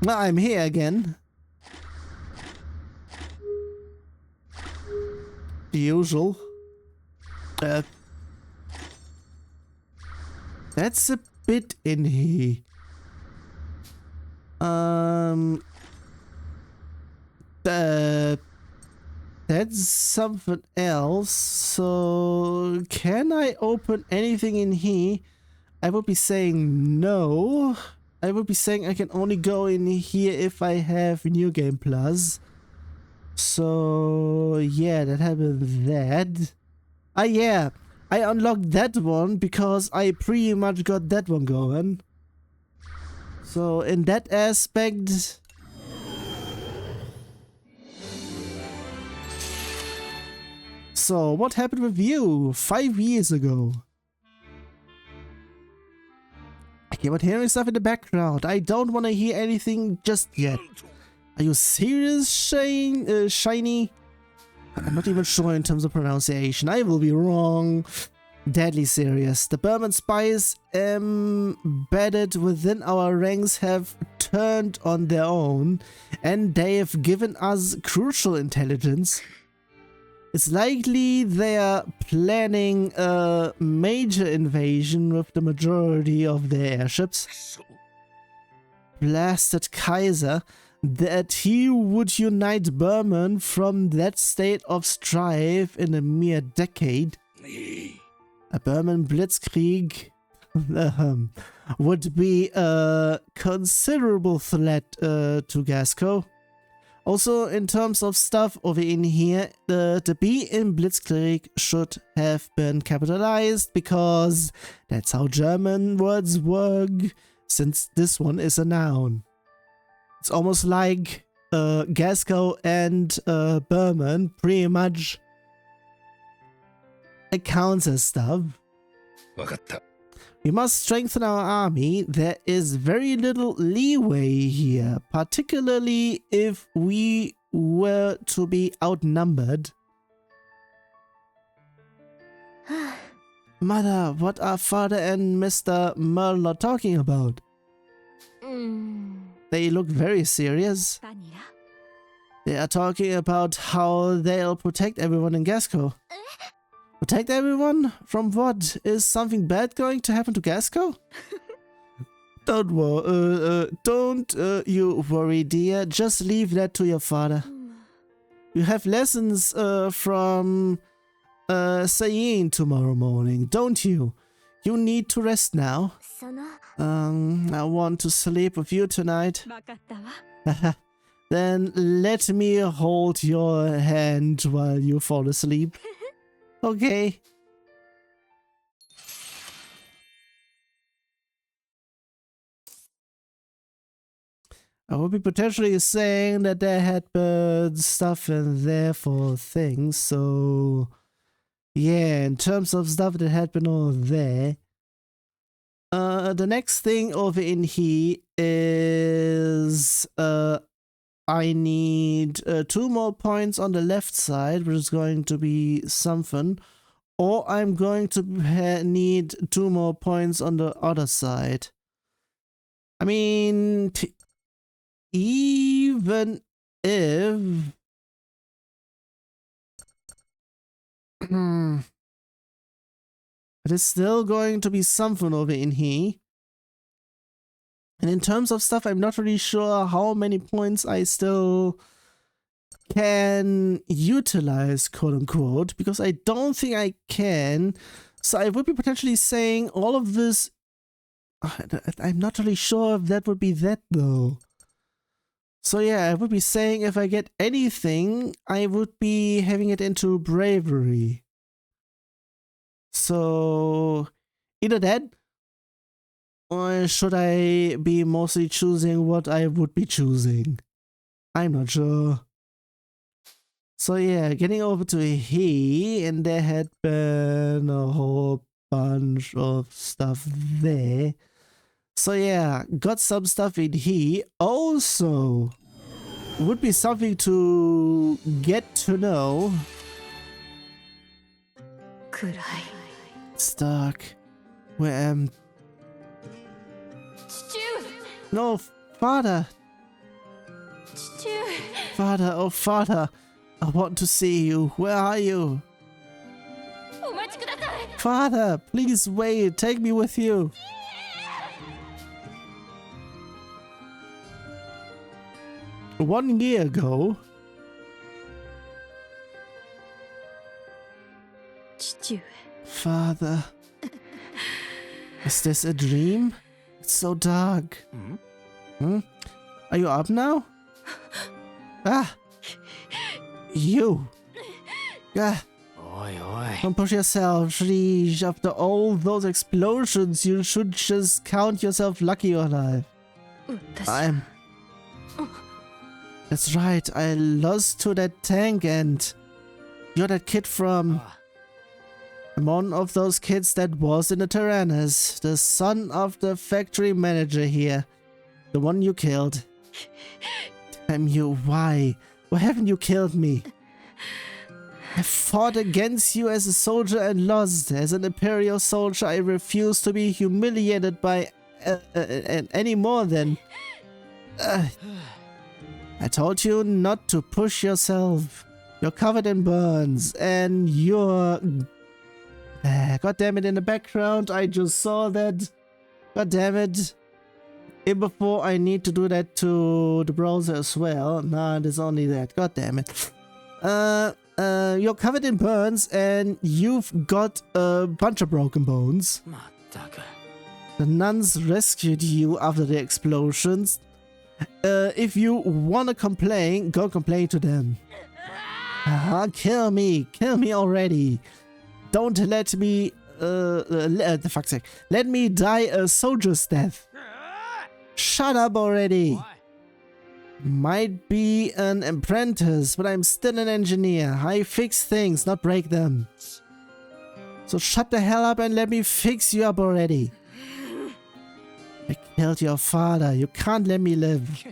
Well, I'm here again. The usual. That's a bit in here. That's something else. So, can I open anything in here? I would be saying no. I would be saying I can only go in here if I have New Game Plus. So, yeah, that happened that. Ah, yeah. I unlocked that one because I pretty much got that one going. So, in that aspect... So, what happened with you 5 years ago? I keep on hearing stuff in the background. I don't want to hear anything just yet. Are you serious, Shiny? I'm not even sure in terms of pronunciation. I will be wrong. Deadly serious. The Burman spies embedded within our ranks have turned on their own, and they have given us crucial intelligence. It's likely they are planning a major invasion with the majority of their airships. Blasted Kaiser, that he would unite Burman from that state of strife in a mere decade. A Burman blitzkrieg would be a considerable threat to Gasco. Also, in terms of stuff over in here, the B in Blitzkrieg should have been capitalized because that's how German words work, since this one is a noun. It's almost like Gasco and Burman pretty much accounts as stuff. We must strengthen our army. There is very little leeway here, particularly if we were to be outnumbered. Mother, what are Father and Mr. Merlot talking about? They look very serious. They are talking about how they'll protect everyone in Gasco. Protect everyone? From what? Is something bad going to happen to Gasco? Don't you worry, dear. Just leave that to your father. You have lessons from Sayin tomorrow morning, don't you? You need to rest now. I want to sleep with you tonight. Then let me hold your hand while you fall asleep. Okay. I would be potentially saying that there had been stuff in there for things, so yeah, in terms of stuff that had been all there. The next thing over in here is I need 2 more points on the left side, which is going to be something. Or I'm going to need 2 more points on the other side. I mean, even if... it is still going to be something over in here. And in terms of stuff, I'm not really sure how many points I still can utilize, quote unquote, because I don't think I can. So I would be potentially saying all of this. I'm not really sure if that would be that though. So yeah, I would be saying if I get anything, I would be having it into bravery. So either that, or should I be mostly choosing what I would be choosing? I'm not sure. So yeah, getting over to here, and there had been a whole bunch of stuff there. So yeah, got some stuff in here. Also, would be something to get to know. It's dark. Where am... No, father! Father, oh father, I want to see you. Where are you? Father, please wait. Take me with you. One year ago. Father. Is this a dream? It's so dark. Hmm? Are you up now? Ah! You! Ah! Don't push yourself, Shreesh. After all those explosions, you should just count yourself lucky you're alive. That's right, I lost to that tank and... You're that kid from... I'm one of those kids that was in the Tyrannus. The son of the factory manager here. The one you killed. Damn you, why? Why haven't you killed me? I fought against you as a soldier and lost. As an Imperial soldier, I refuse to be humiliated by any more than... I told you not to push yourself. You're covered in burns, and you're... God damn it, in the background, I just saw that. God damn it. Even before I need to do that to the browser as well. Nah, there's only that. God damn it. You're covered in burns, and you've got a bunch of broken bones. The nuns rescued you after the explosions. If you wanna complain, go complain to them. Kill me already. Don't let me, the fuck's sake, let me die a soldier's death. Shut up already. Might be an apprentice, but I'm still an engineer. I fix things, not break them. So shut the hell up and let me fix you up already. I killed your father. You can't let me live.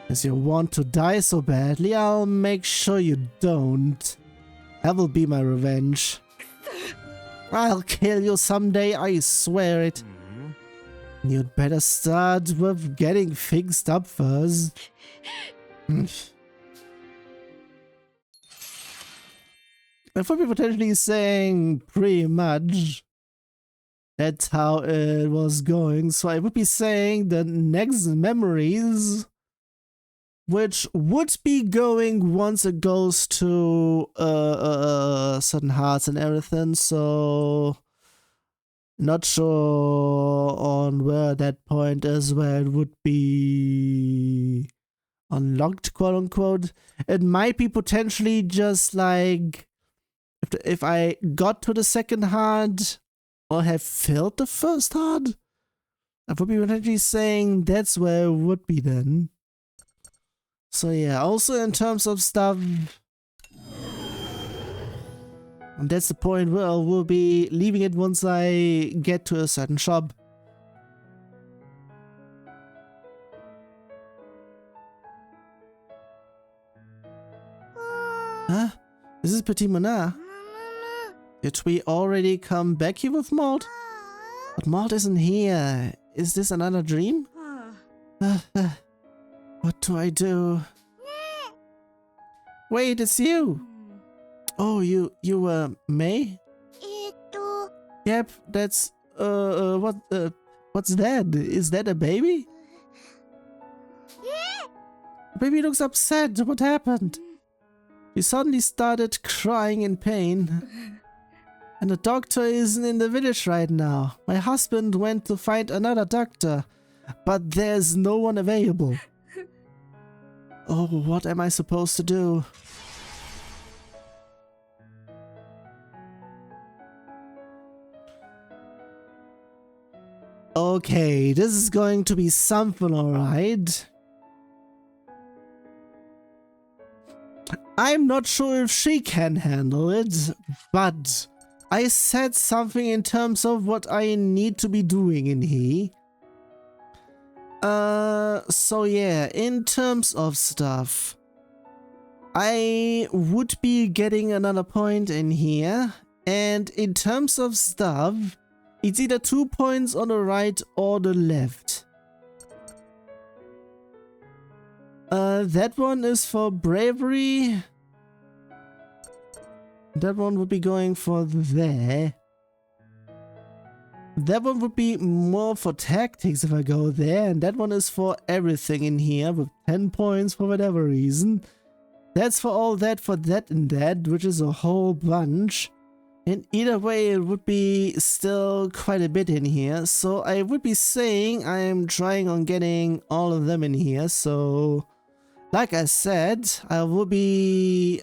As you want to die so badly, I'll make sure you don't. That will be my revenge. I'll kill you someday, I swear it. You'd better start with getting fixed up first. I thought we potentially saying pretty much that's how it was going. So I would be saying the next memories, which would be going once it goes to certain hearts and everything. So not sure on where that point is where it would be unlocked, quote unquote. It might be potentially just like if I got to the second heart or have filled the first heart. I would be potentially saying that's where it would be then. So yeah, also in terms of stuff, and that's the point where I will be leaving it once I get to a certain shop. Huh? This is Petit Monard. Did we already come back here with Malt? But Malt isn't here. Is this another dream? What do I do? Wait, it's you! Oh, you May? Yep, that's, what's that? Is that a baby? The baby looks upset. What happened? He suddenly started crying in pain. And the doctor isn't in the village right now. My husband went to find another doctor, but there's no one available. Oh, what am I supposed to do? Okay, this is going to be something, alright. I'm not sure if she can handle it, but I said something in terms of what I need to be doing in here. So yeah, in terms of stuff, I would be getting another point in here, and in terms of stuff, it's either 2 points on the right or the left. That one is for bravery. That one would be going for there. That one would be more for tactics if I go there. And that one is for everything in here with 10 points for whatever reason. That's for all that, for that and that, which is a whole bunch. And either way, it would be still quite a bit in here. So I would be saying I'm trying on getting all of them in here. So, like I said, I'm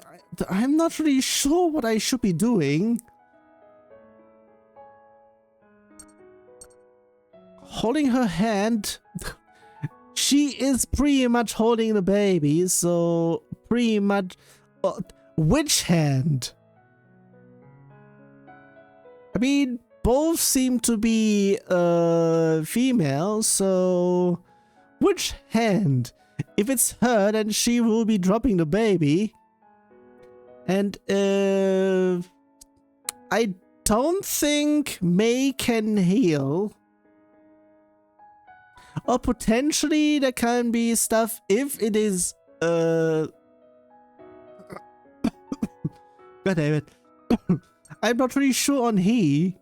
not really sure what I should be doing. Holding her hand. She is pretty much holding the baby, so pretty much... which hand? I mean, both seem to be female, so... which hand? If it's her, then she will be dropping the baby. And I don't think May can heal. Or potentially there can be stuff if it is God damn it. I'm not really sure on he.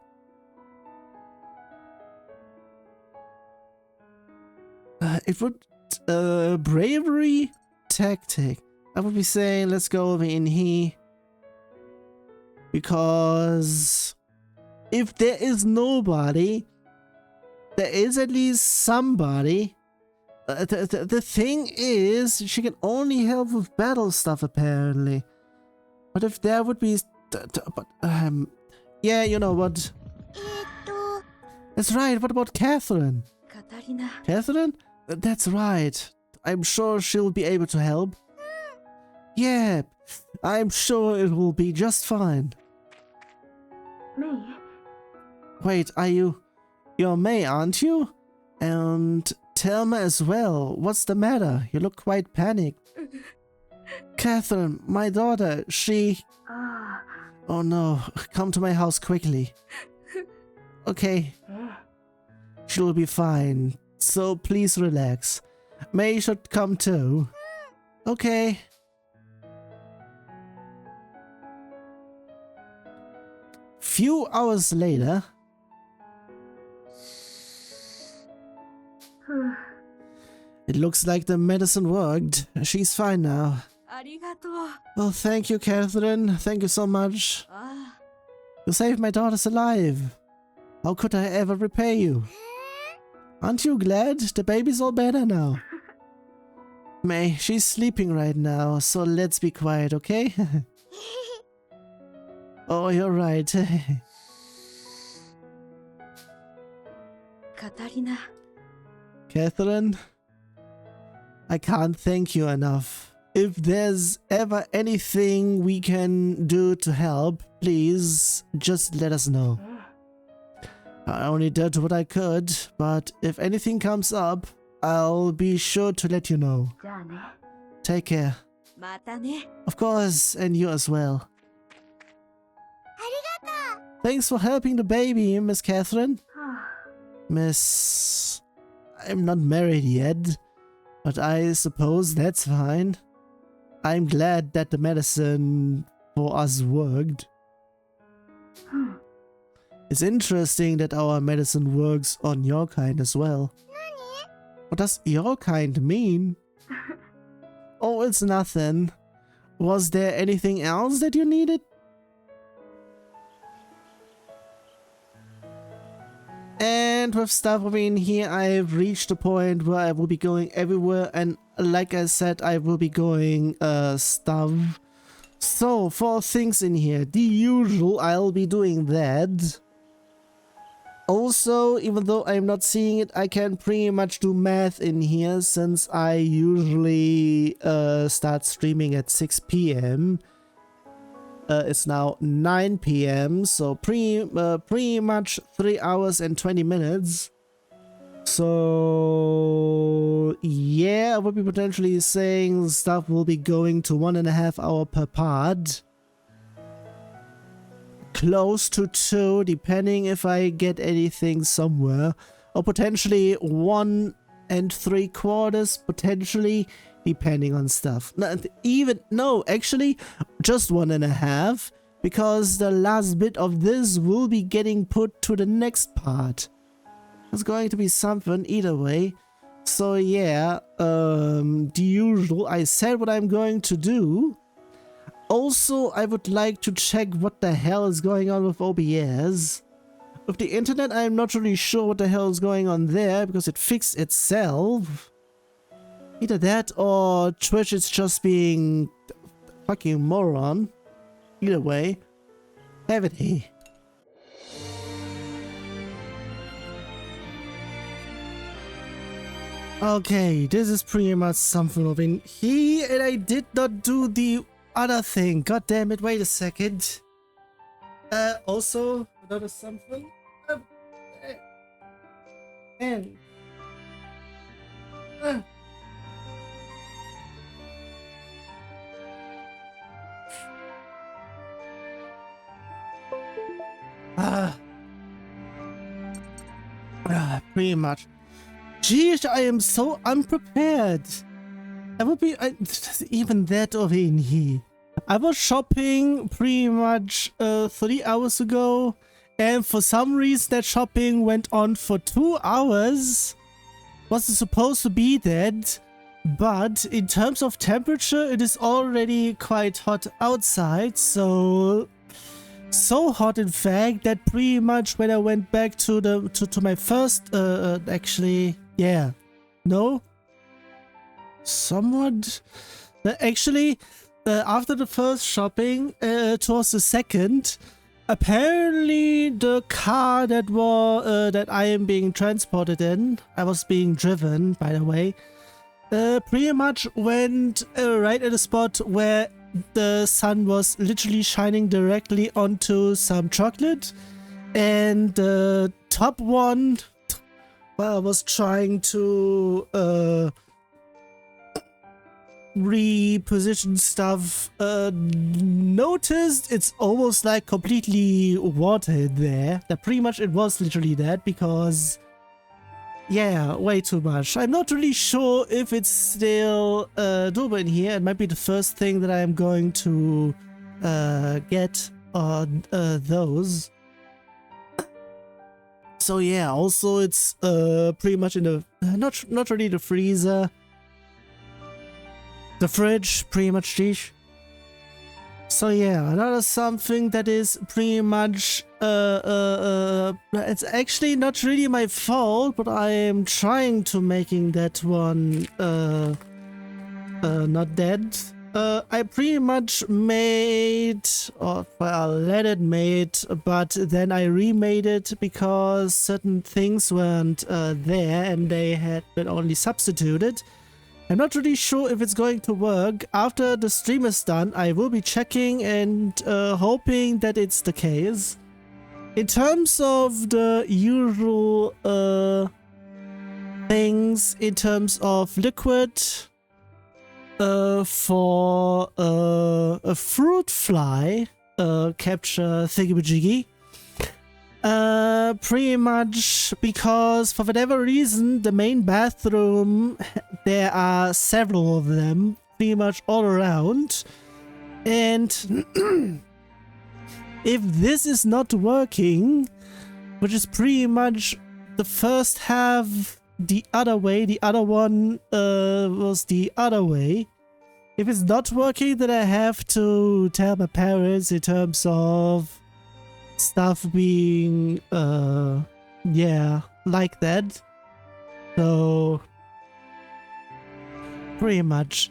It would bravery tactic. I would be saying let's go over in he. Because if there is nobody, there is at least somebody. The thing is, she can only help with battle stuff apparently. But if there would be... yeah, you know what? That's right, what about Catherine? Catherine? That's right. I'm sure she'll be able to help. Yeah, I'm sure it will be just fine. May? Wait, are you... You're May, aren't you? And Thelma as well. What's the matter? You look quite panicked. Catherine, my daughter, she... Oh no, come to my house quickly. Okay. She'll be fine. So please relax. May should come too. Okay. Few hours later... It looks like the medicine worked. She's fine now. Well, thank you, Catherine. Thank you so much. You saved my daughter's life. How could I ever repay you? Aren't you glad? The baby's all better now. May, she's sleeping right now, so let's be quiet, okay? Oh, you're right. Catherine, I can't thank you enough. If there's ever anything we can do to help, please just let us know. I only did what I could, but if anything comes up, I'll be sure to let you know. Take care. Of course, and you as well. Thanks for helping the baby, Miss Catherine. Miss... I'm not married yet, but I suppose that's fine. I'm glad that the medicine for us worked. It's interesting that our medicine works on your kind as well. What does your kind mean? Oh, it's nothing. Was there anything else that you needed? And with stuff over in here, I've reached a point where I will be going everywhere, and like I said, I will be going stuff. So, for things in here, the usual, I'll be doing that. Also, even though I'm not seeing it, I can pretty much do math in here, since I usually start streaming at 6 PM. It's now 9 PM, so pretty much 3 hours and 20 minutes. So yeah, I would be potentially saying stuff will be going to 1.5 hours per part. Close to 2, depending if I get anything somewhere. Or potentially 1 3/4, potentially depending on stuff. No, actually, just 1.5, because the last bit of this will be getting put to the next part. It's going to be something either way. So yeah, the usual. I said what I'm going to do. Also, I would like to check what the hell is going on with OBS. With the internet, I'm not really sure what the hell is going on there, because it fixed itself. Either that or Twitch is just being a fucking moron. Either way, have it here. Okay, this is pretty much something of in here, and I did not do the other thing. God damn it, wait a second. Also, another something. And pretty much. Geez, I am so unprepared. I would be even that of in here. I was shopping pretty much 3 hours ago, and for some reason that shopping went on for 2 hours. Wasn't supposed to be that, but in terms of temperature, it is already quite hot outside. So hot, in fact, that pretty much when I went back to my first, actually, yeah, no, somewhat, actually. After the first shopping, towards the second, apparently the car that I am being transported in, I was being driven, by the way, pretty much went right at a spot where the sun was literally shining directly onto some chocolate, and the top one, well, I was trying to reposition stuff, noticed it's almost like completely watered there. That pretty much it was literally that, because yeah, way too much. I'm not really sure if it's still doable in here. It might be the first thing that I'm going to get on those. So yeah, also it's pretty much in the not really the freezer. The fridge, pretty much dish. So yeah, another something that is pretty much it's actually not really my fault, but I am trying to making that one not dead. I pretty much made, or well, let it made, but then I remade it because certain things weren't there and they had been only substituted. I'm not really sure if it's going to work. After the stream is done, I will be checking and hoping that it's the case. In terms of the usual things, in terms of liquid for a fruit fly capture thingamajiggy, pretty much because for whatever reason the main bathroom, there are several of them pretty much all around, and if this is not working, which is pretty much the first half the other way, the other one was the other way. If it's not working, then I have to tell my parents in terms of stuff being yeah, like that. So pretty much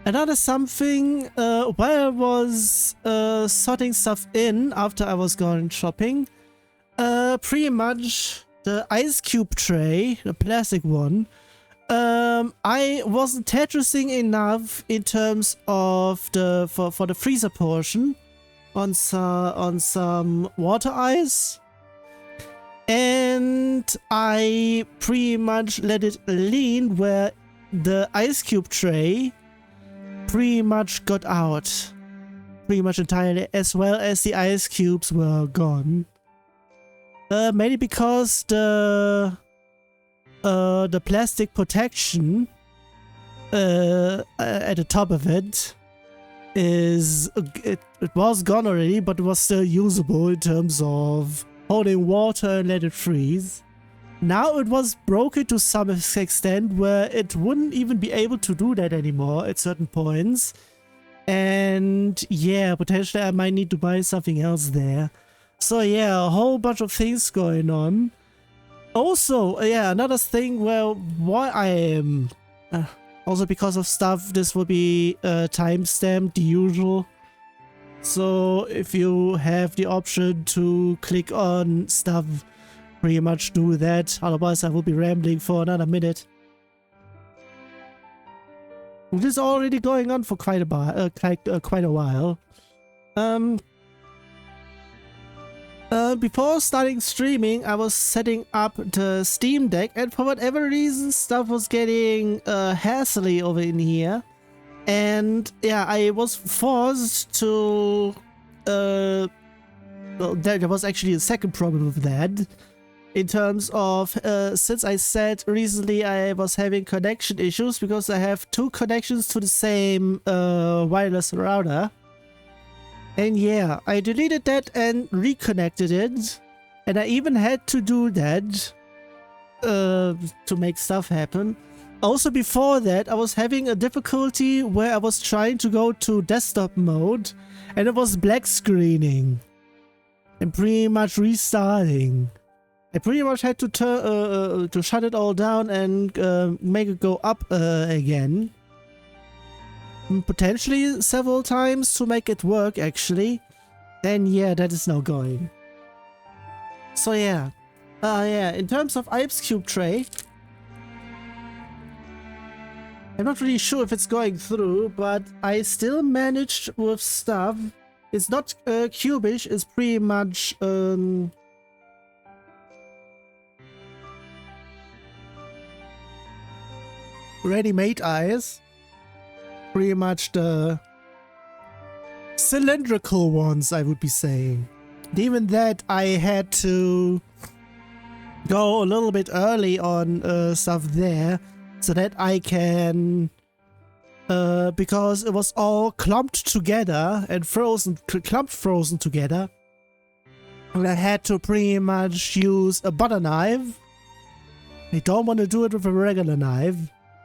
another something, while I was sorting stuff in after I was going shopping, pretty much the ice cube tray, the plastic one, I wasn't Tetrising enough in terms of the for the freezer portion on some water ice, and I pretty much let it lean where the ice cube tray pretty much got out pretty much entirely, as well as the ice cubes were gone. Mainly because the plastic protection at the top of it is it was gone already, but it was still usable in terms of holding water and let it freeze. Now it was broken to some extent where it wouldn't even be able to do that anymore at certain points. And yeah, potentially I might need to buy something else there. So yeah, a whole bunch of things going on. Also, yeah, another thing where why I am... also because of stuff, this will be timestamped, the usual. So if you have the option to click on stuff, pretty much do that. Otherwise I will be rambling for another minute. This is already going on for quite a while. Before starting streaming, I was setting up the Steam Deck, and for whatever reason, stuff was getting hassly over in here. And yeah, I was forced to... well, there was actually a second problem with that. In terms of, since I said recently I was having connection issues because I have two connections to the same wireless router. And yeah, I deleted that and reconnected it. And I even had to do that to make stuff happen. Also before that, I was having a difficulty where I was trying to go to desktop mode and it was black screening and pretty much restarting. I pretty much had to turn to shut it all down and make it go up again. Potentially several times to make it work actually. And yeah, that is now going. So yeah. Yeah, in terms of Ice Cube tray, I'm not really sure if it's going through, but I still managed with stuff. It's not cubish, it's pretty much ready-made ice. Pretty much the cylindrical ones, I would be saying. Even that, I had to go a little bit early on stuff there so that I can, because it was all clumped together and clumped frozen together. And I had to pretty much use a butter knife. I don't want to do it with a regular knife.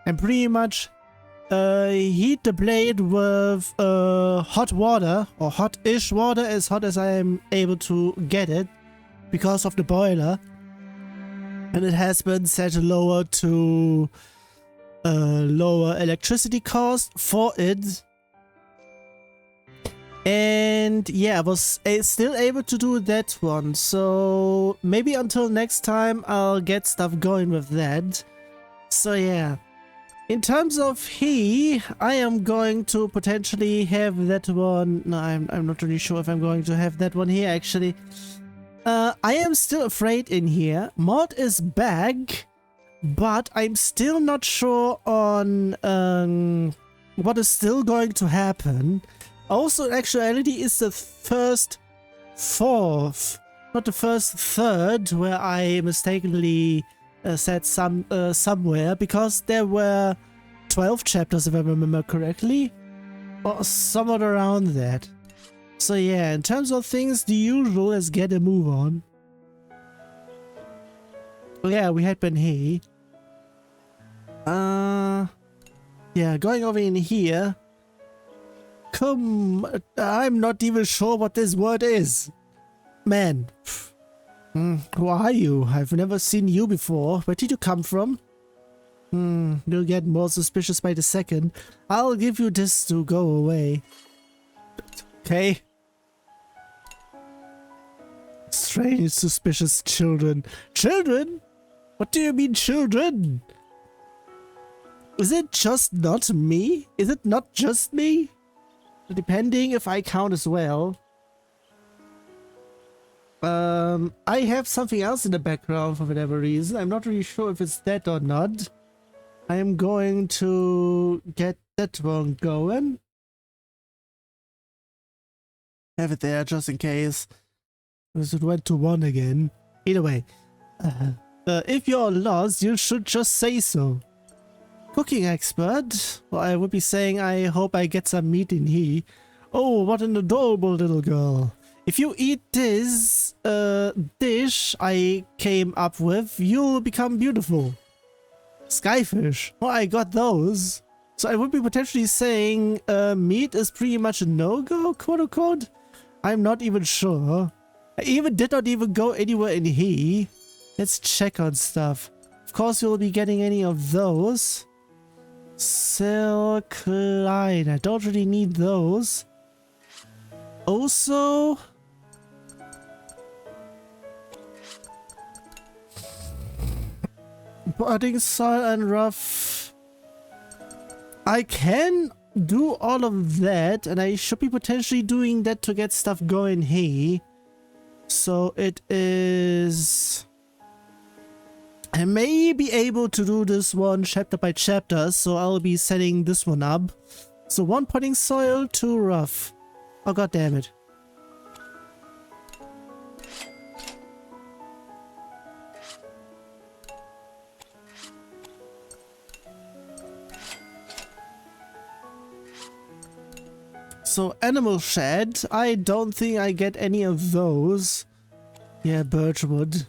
And pretty much heat the blade with hot water, or hot-ish water, as hot as I am able to get it because of the boiler. And it has been set lower to lower electricity cost for it. And yeah, I was still able to do that one. So maybe until next time I'll get stuff going with that. So yeah. In terms of I am going to potentially have that one. No, I'm not really sure if I'm going to have that one here actually. I am still afraid in here. Mod is back, but I'm still not sure on what is still going to happen. Also, in actuality, it's the first fourth, not the first third, where I mistakenly said somewhere, because there were 12 chapters if I remember correctly, or somewhat around that. So yeah, in terms of things, the usual, let's get a move on. Yeah, we had been here. Yeah, going over in here. I'm not even sure what this word is. Man. Who are you? I've never seen you before. Where did you come from? You'll get more suspicious by the second. I'll give you this to go away. Okay. Strange, suspicious children. Children? What do you mean children? Is it just not me? Is it not just me? Depending if I count as well. I have something else in the background for whatever reason. I'm not really sure if it's that or not. I am going to get that one going. Have it there just in case. Because it went to 1 again. Either way. If you're lost, you should just say so. Cooking expert. Well, I would be saying I hope I get some meat in here. Oh, what an adorable little girl. If you eat this dish I came up with, you'll become beautiful. Skyfish. Oh, I got those. So I would be potentially saying meat is pretty much a no-go, quote-unquote. I'm not even sure. I did not even go anywhere in here. Let's check on stuff. Of course, you'll be getting any of those. Silk line. I don't really need those. Also, budding soil and rough. I can do all of that, and I should be potentially doing that to get stuff going here. So it is... I may be able to do this one chapter by chapter, so I'll be setting this one up. So 1 potting soil, 2 rough. Oh, god damn it. So animal shed, I don't think I get any of those. Yeah, birchwood.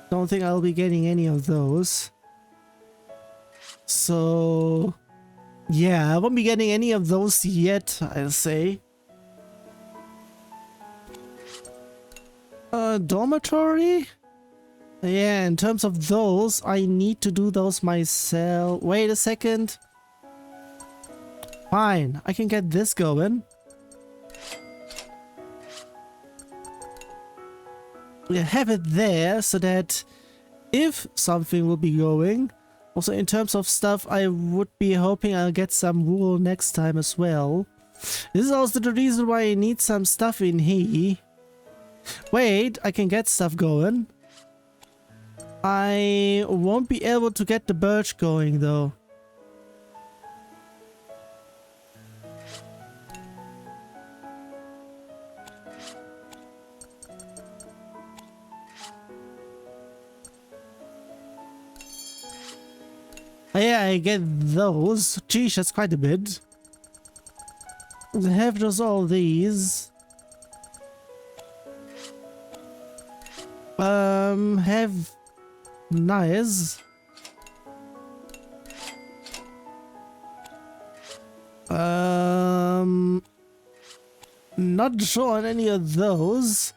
Don't think I'll be getting any of those. So yeah, I won't be getting any of those yet, I'll say. Dormitory? Yeah, in terms of those, I need to do those myself. Wait a second. Fine, I can get this going. We have it there so that if something will be going. Also, in terms of stuff, I would be hoping I'll get some wool next time as well. This is also the reason why I need some stuff in here. Wait, I can get stuff going. I won't be able to get the birch going though. Oh yeah, I get those. Geez, that's quite a bit. I have just all these. Have nice. Not sure on any of those.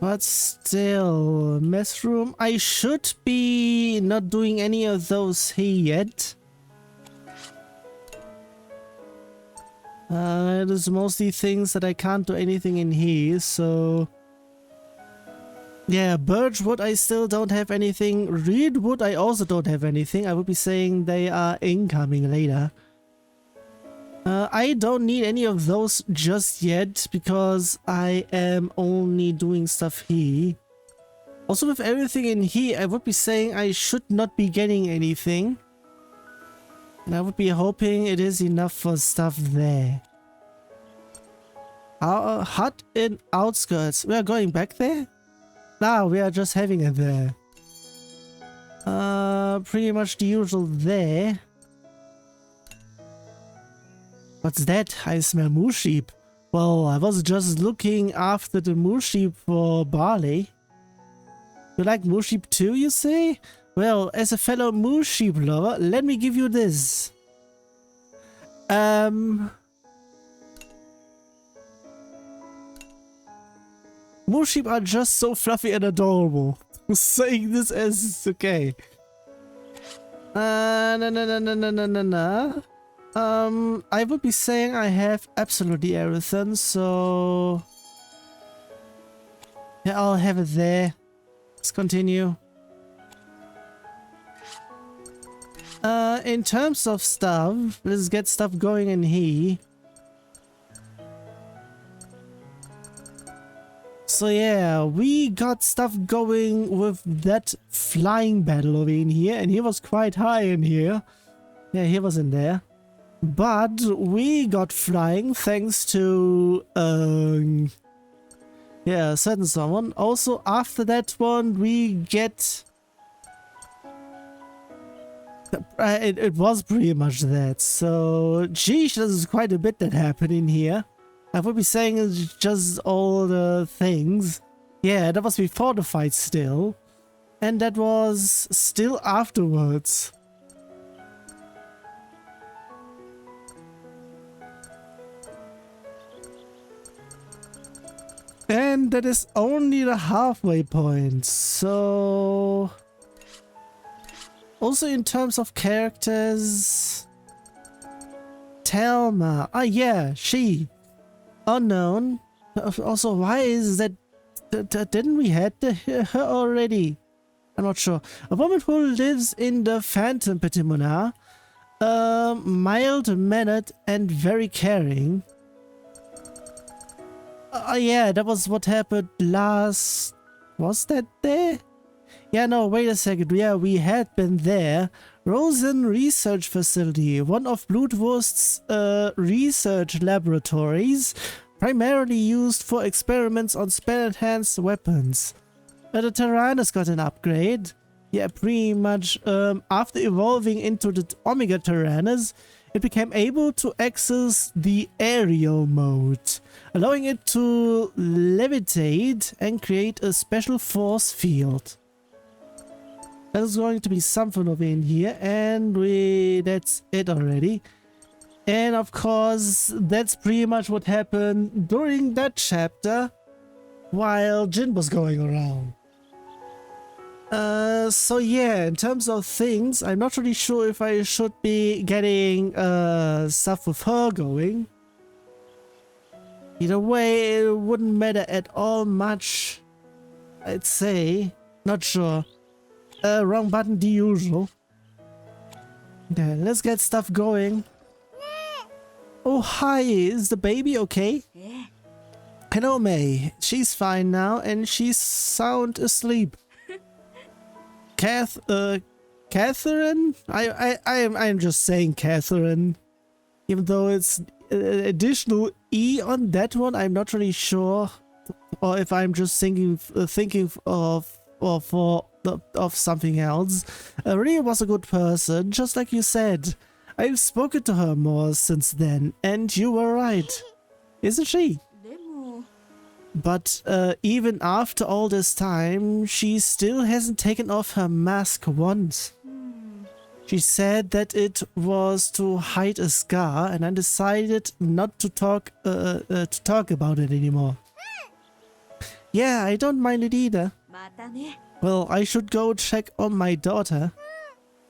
But still, mess room. I should be not doing any of those here yet. It is mostly things that I can't do anything in here, so... Yeah, birchwood I still don't have anything. Reedwood I also don't have anything. I would be saying they are incoming later. I don't need any of those just yet because I am only doing stuff here. Also, with everything in here, I would be saying I should not be getting anything. And I would be hoping it is enough for stuff there. Our hut in outskirts. We are going back there? No, we are just having it there. Pretty much the usual there. What's that? I smell moose sheep. Well, I was just looking after the moose sheep for barley. You like moose sheep too, you say? Well, as a fellow moose sheep lover, let me give you this. Moose sheep are just so fluffy and adorable. Saying this as okay. No. I would be saying I have absolutely everything, so... Yeah, I'll have it there. Let's continue. In terms of stuff, let's get stuff going in here. So yeah, we got stuff going with that flying battle over in here, and he was quite high in here. Yeah, he was in there. But we got flying thanks to yeah, a certain someone. Also after that one we get It was pretty much that. So, geez, there's quite a bit that happened in here. I would be saying it's just all the things. Yeah, that was before the fight still. And that was still afterwards. And that is only the halfway point. So... Also in terms of characters... Thelma. Ah yeah, she. Unknown. Also, why is that... Didn't we had her already? I'm not sure. A woman who lives in the Phantom Petimonar. Mild-mannered and very caring. Yeah, that was what happened last... Was that there? Yeah, no, wait a second. Yeah, we had been there. Rosen Research Facility, one of Blutwurst's research laboratories, primarily used for experiments on spell-enhanced weapons. The Tyrannus got an upgrade. Yeah, pretty much after evolving into the Omega Tyrannus, it became able to access the aerial mode, allowing it to levitate and create a special force field. There's going to be something over in here, and that's it already. And of course, that's pretty much what happened during that chapter while Jin was going around. So yeah, in terms of things, I'm not really sure if I should be getting stuff with her going. Either way, it wouldn't matter at all much, I'd say. Not sure. Wrong button, the usual. Yeah, let's get stuff going. Oh, hi, is the baby okay? Hello, May. She's fine now, and she's sound asleep. Catherine? I'm just saying Catherine. Even though it's additional E on that one, I'm not really sure. Or if I'm just thinking of something else. Ria was a good person, just like you said. I've spoken to her more since then, and you were right. Isn't she? But even after all this time, she still hasn't taken off her mask once. She said that it was to hide a scar, and I decided not to talk about it anymore. Yeah, I don't mind it either. Well, I should go check on my daughter.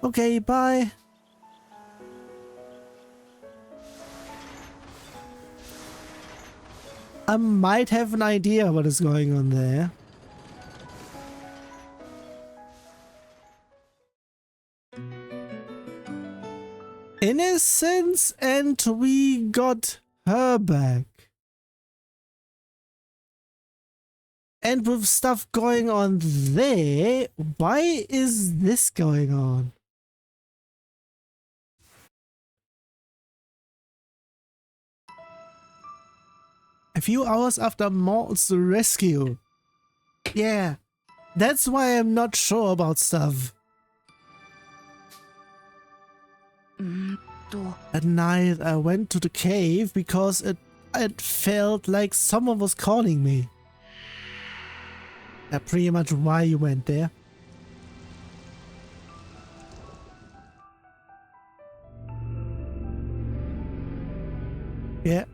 Okay, bye. I might have an idea what is going on there. Innocence, and we got her back. And with stuff going on there, why is this going on? A few hours after Maul's rescue. Yeah, that's why I'm not sure about stuff. At night I went to the cave because it felt like someone was calling me. That's pretty much why you went there. Yeah.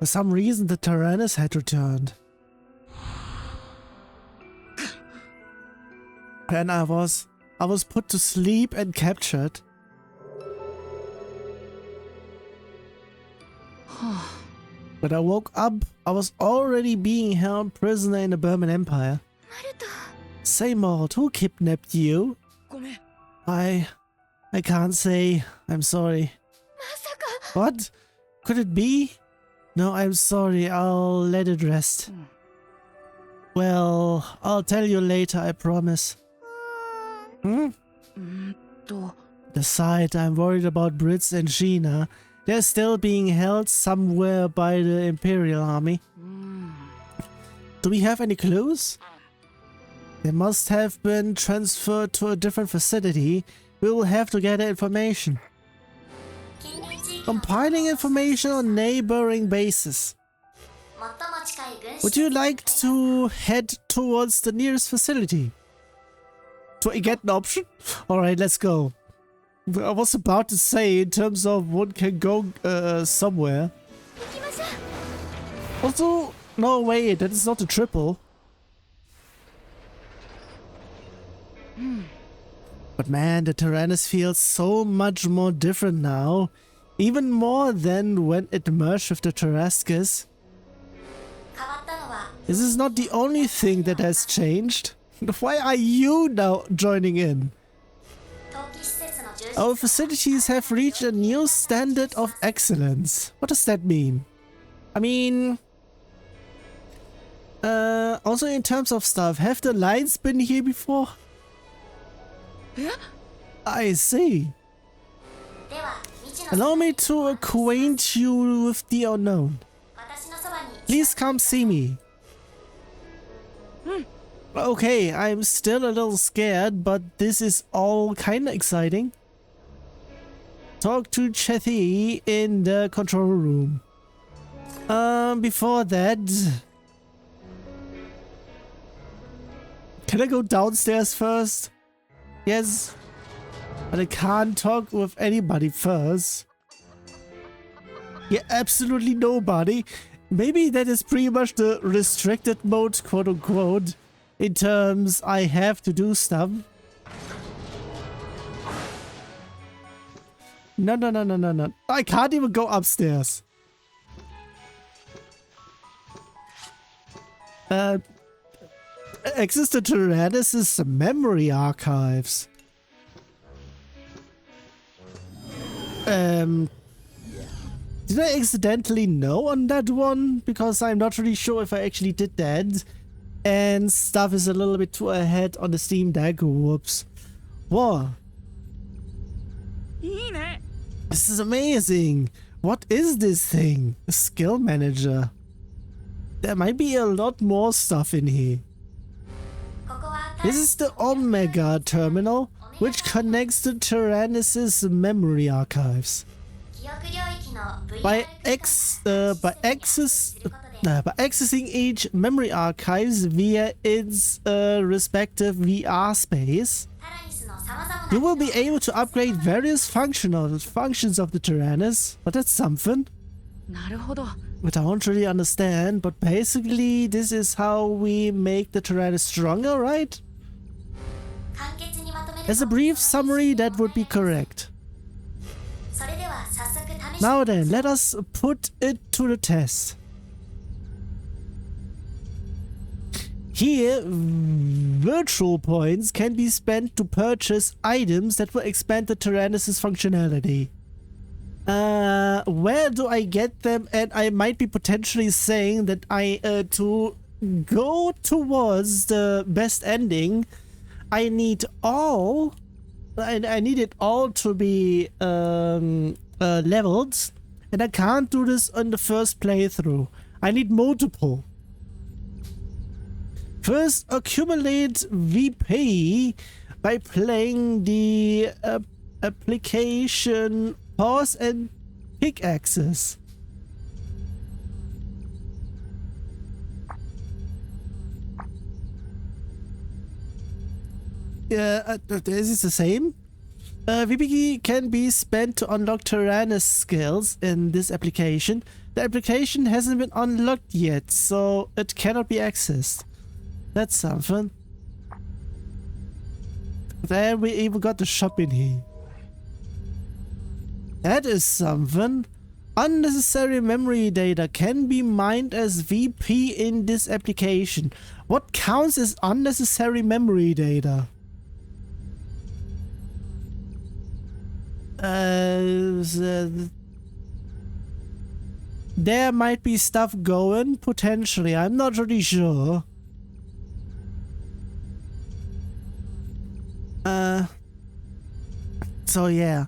For some reason the Tyrannus had returned. And I was put to sleep and captured. When I woke up, I was already being held prisoner in the Burman Empire. Say, Maud, who kidnapped you? I can't say. I'm sorry. What? Could it be? No, I'm sorry. I'll let it rest. Well, I'll tell you later, I promise. Besides, I'm worried about Brits and Sheena. They're still being held somewhere by the Imperial Army. Do we have any clues? They must have been transferred to a different facility. We will have to gather information. Compiling information on neighboring bases. Would you like to head towards the nearest facility? Do I get an option? Alright, let's go. I was about to say, in terms of one can go somewhere. Also, no wait, that is not a triple. But man, the Tyrannus feels so much more different now. Even more than when it merged with the Tarrascus. This is not the only thing that has changed. Why are you now joining in? Our facilities have reached a new standard of excellence. What does that mean? I mean... also in terms of stuff, have the lines been here before? I see. Allow me to acquaint you with the unknown. Please come see me. Okay, I'm still a little scared, but this is all kinda exciting. Talk to Chethy in the control room. Before that... Can I go downstairs first? Yes. But I can't talk with anybody first. Yeah, absolutely nobody. Maybe that is pretty much the restricted mode, quote unquote. In terms, I have to do stuff. No. I can't even go upstairs. Access to Tyrannus' memory archives. Did I accidentally no on that one? Because I'm not really sure if I actually did that. And stuff is a little bit too ahead on the Steam Deck. Whoops. Whoa. This is amazing. What is this thing? A skill manager. There might be a lot more stuff in here. This is the Omega terminal, which connects to Tyrannus' memory archives. By accessing each memory archives via its respective VR space, you will be able to upgrade various functions of the Tyrannus. But that's something. But I don't really understand, but basically this is how we make the Tyrannus stronger, right? As a brief summary, that would be correct. Now then, let us put it to the test. Here, virtual points can be spent to purchase items that will expand the Tyrannus' functionality. Where do I get them? And I might be potentially saying that to go towards the best ending, I need all. I need it all to be leveled, and I can't do this on the first playthrough. I need multiple. First, accumulate VP by playing the application pause and pickaxes. This is the same. VP can be spent to unlock Tyrannus skills in this application. The application hasn't been unlocked yet, so it cannot be accessed. That's something. Then we even got the shop in here. That is something. Unnecessary memory data can be mined as VP in this application. What counts as unnecessary memory data? There might be stuff going, potentially. I'm not really sure. So yeah.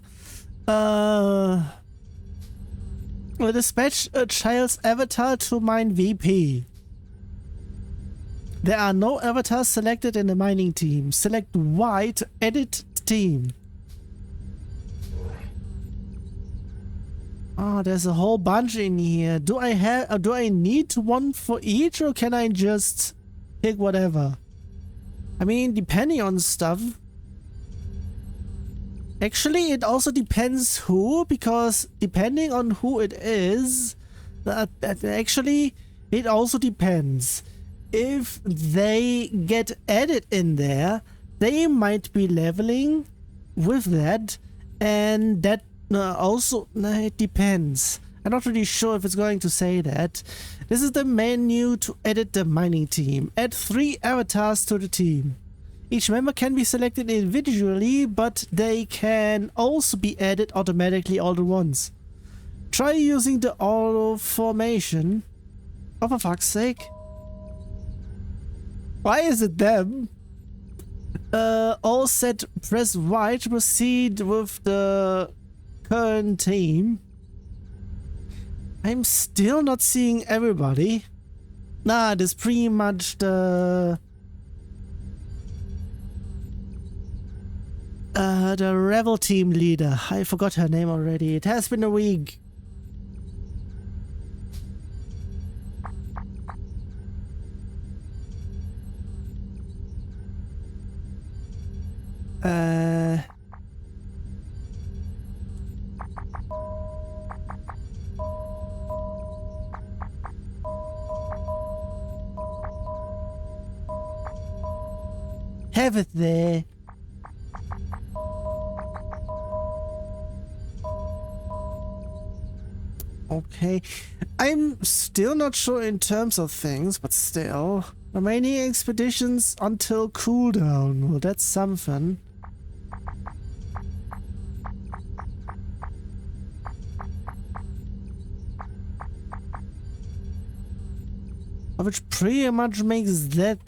We'll dispatch a child's avatar to mine VP. There are no avatars selected in the mining team. Select Y to edit the team. Oh, there's a whole bunch in here. Do I need one for each, or can I just pick whatever? I mean, depending on stuff. Actually, it also depends who, because depending on who it is, actually, it also depends. If they get added in there, they might be leveling with that, and that also, it depends. I'm not really sure if it's going to say that. This is the menu to edit the mining team. Add 3 avatars to the team. Each member can be selected individually, but they can also be added automatically all at once. Try using the auto formation. Oh, for fuck's sake. Why is it them? All set, press Y to proceed with the current team. I'm still not seeing everybody. Nah, it is pretty much the Revel team leader. I forgot her name already. It has been a week. Have it there. Okay, I'm still not sure in terms of things, but still. Remaining expeditions until cooldown. Well, that's something. Which pretty much makes that.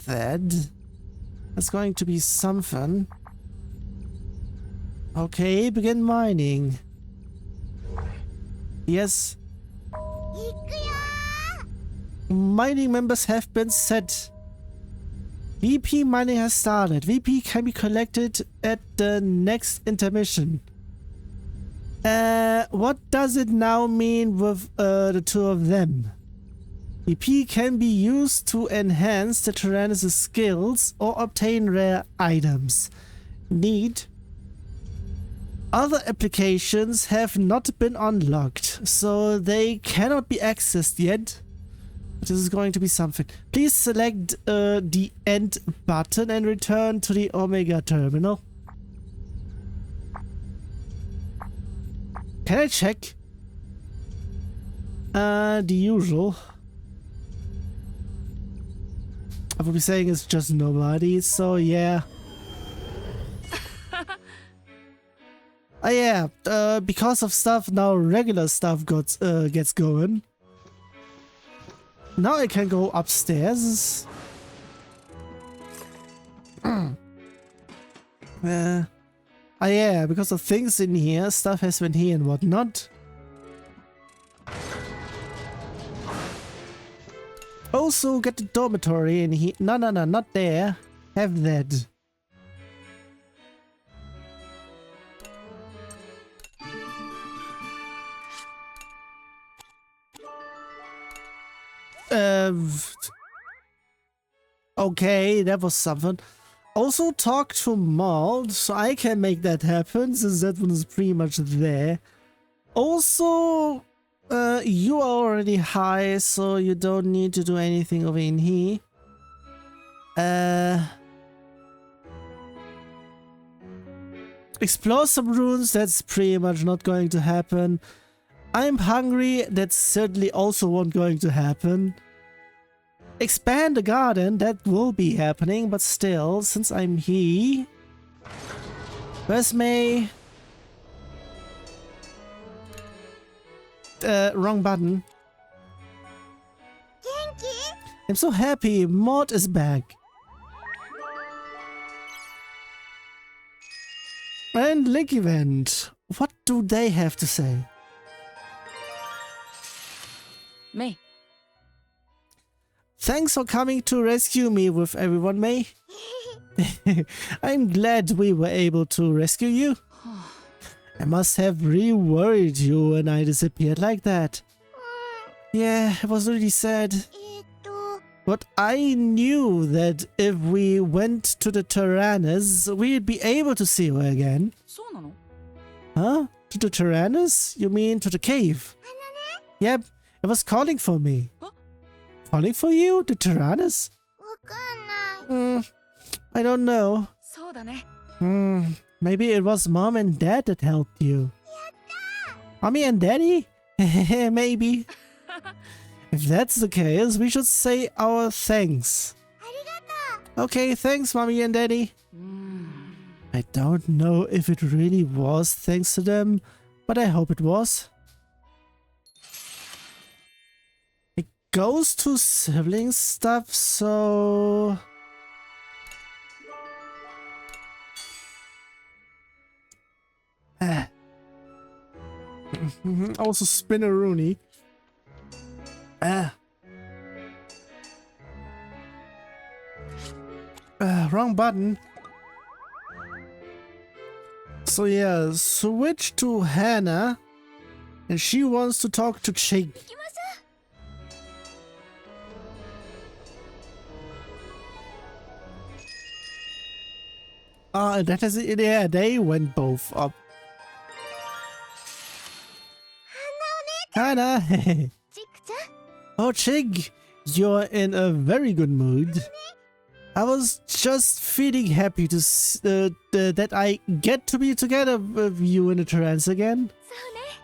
That's going to be something. Okay, begin mining. Yes. Mining members have been set. VP mining has started. VP can be collected at the next intermission. What does it now mean with the 2 of them? VP can be used to enhance the Tyrannus' skills or obtain rare items. Need. Other applications have not been unlocked, so they cannot be accessed yet. This is going to be something. Please select the end button and return to the Omega terminal. Can I check? The usual. I would be saying it's just nobody, so yeah. Oh yeah, because of stuff, now regular stuff gets going. Now I can go upstairs. Oh yeah, because of things in here, stuff has been here and whatnot. Also get the dormitory in here. No, not there. Have that. Okay, that was something. Also talk to Maud, so I can make that happen, since that one is pretty much there. Also, you are already high, so you don't need to do anything over in here. Explore some ruins, that's pretty much not going to happen. I'm hungry, that's certainly also not going to happen. Expand the garden, that will be happening, but still, since I'm here... Where's May? Wrong button. I'm so happy, Maud is back. And Link event. What do they have to say? May. Thanks for coming to rescue me with everyone, May. I'm glad we were able to rescue you. I must have really worried you when I disappeared like that. Yeah, it was really sad. But I knew that if we went to the Tyrannus, we'd be able to see her again. Huh? To the Tyrannus? You mean to the cave? Yep, it was calling for me. Calling for you? The Tyrannus? I don't know. Maybe it was Mom and Dad that helped you. Mommy and Daddy? Maybe. If that's the case, we should say our thanks. Okay, thanks, Mommy and Daddy. I don't know if it really was thanks to them, but I hope it was. It goes to sibling stuff, so... Also Spinneroonie. Wrong button. So yeah, switch to Hannah. And she wants to talk to Chig. That is it. Yeah, they went both up. Hannah! Oh, Chig, you're in a very good mood. I was just feeling happy to that I get to be together with you in the trance again.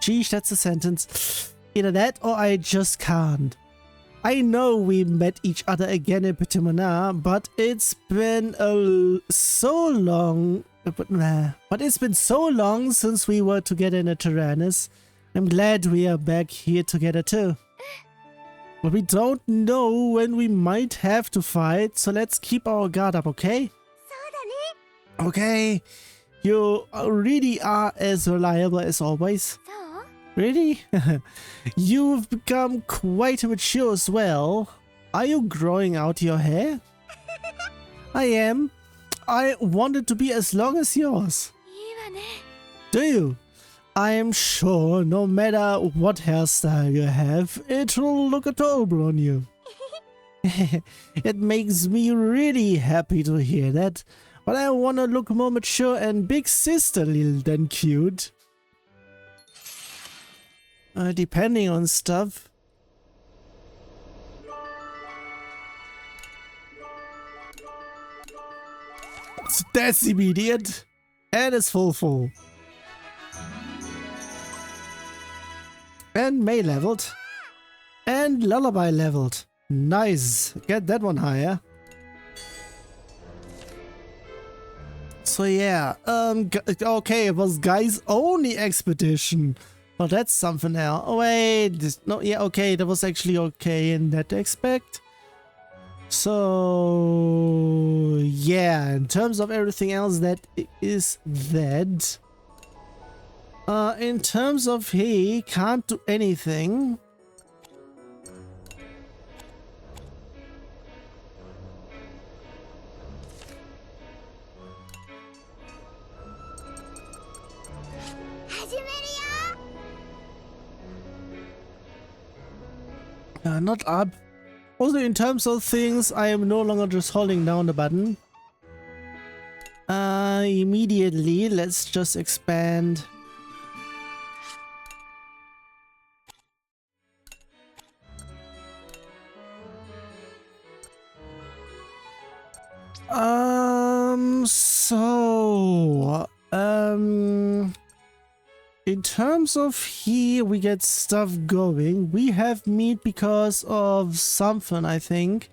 Geez, that's a sentence. Either that or I just can't. I know we met each other again in Petit Monin, but it's been so long. But it's been so long since we were together in the Tyrannus. I'm glad we are back here together too. But we don't know when we might have to fight, so let's keep our guard up, okay? Okay, you really are as reliable as always. Really? You've become quite mature as well. Are you growing out your hair? I am. I want it to be as long as yours. Do you? I am sure no matter what hairstyle you have, it will look adorable on you. It makes me really happy to hear that, but I want to look more mature and big sisterly than cute. Depending on stuff. So that's immediate. And it's full. And May leveled. And Lullaby leveled. Nice. Get that one higher. So yeah, okay, it was guys only expedition. Well, that's something else. Oh wait, no, yeah, okay, that was actually okay in that aspect. So yeah, in terms of everything else, that is that. In terms of he can't do anything. Not up. Also, in terms of things, I am no longer just holding down the button. Immediately, let's just expand. In terms of here, we get stuff going. We have meat because of something, I think.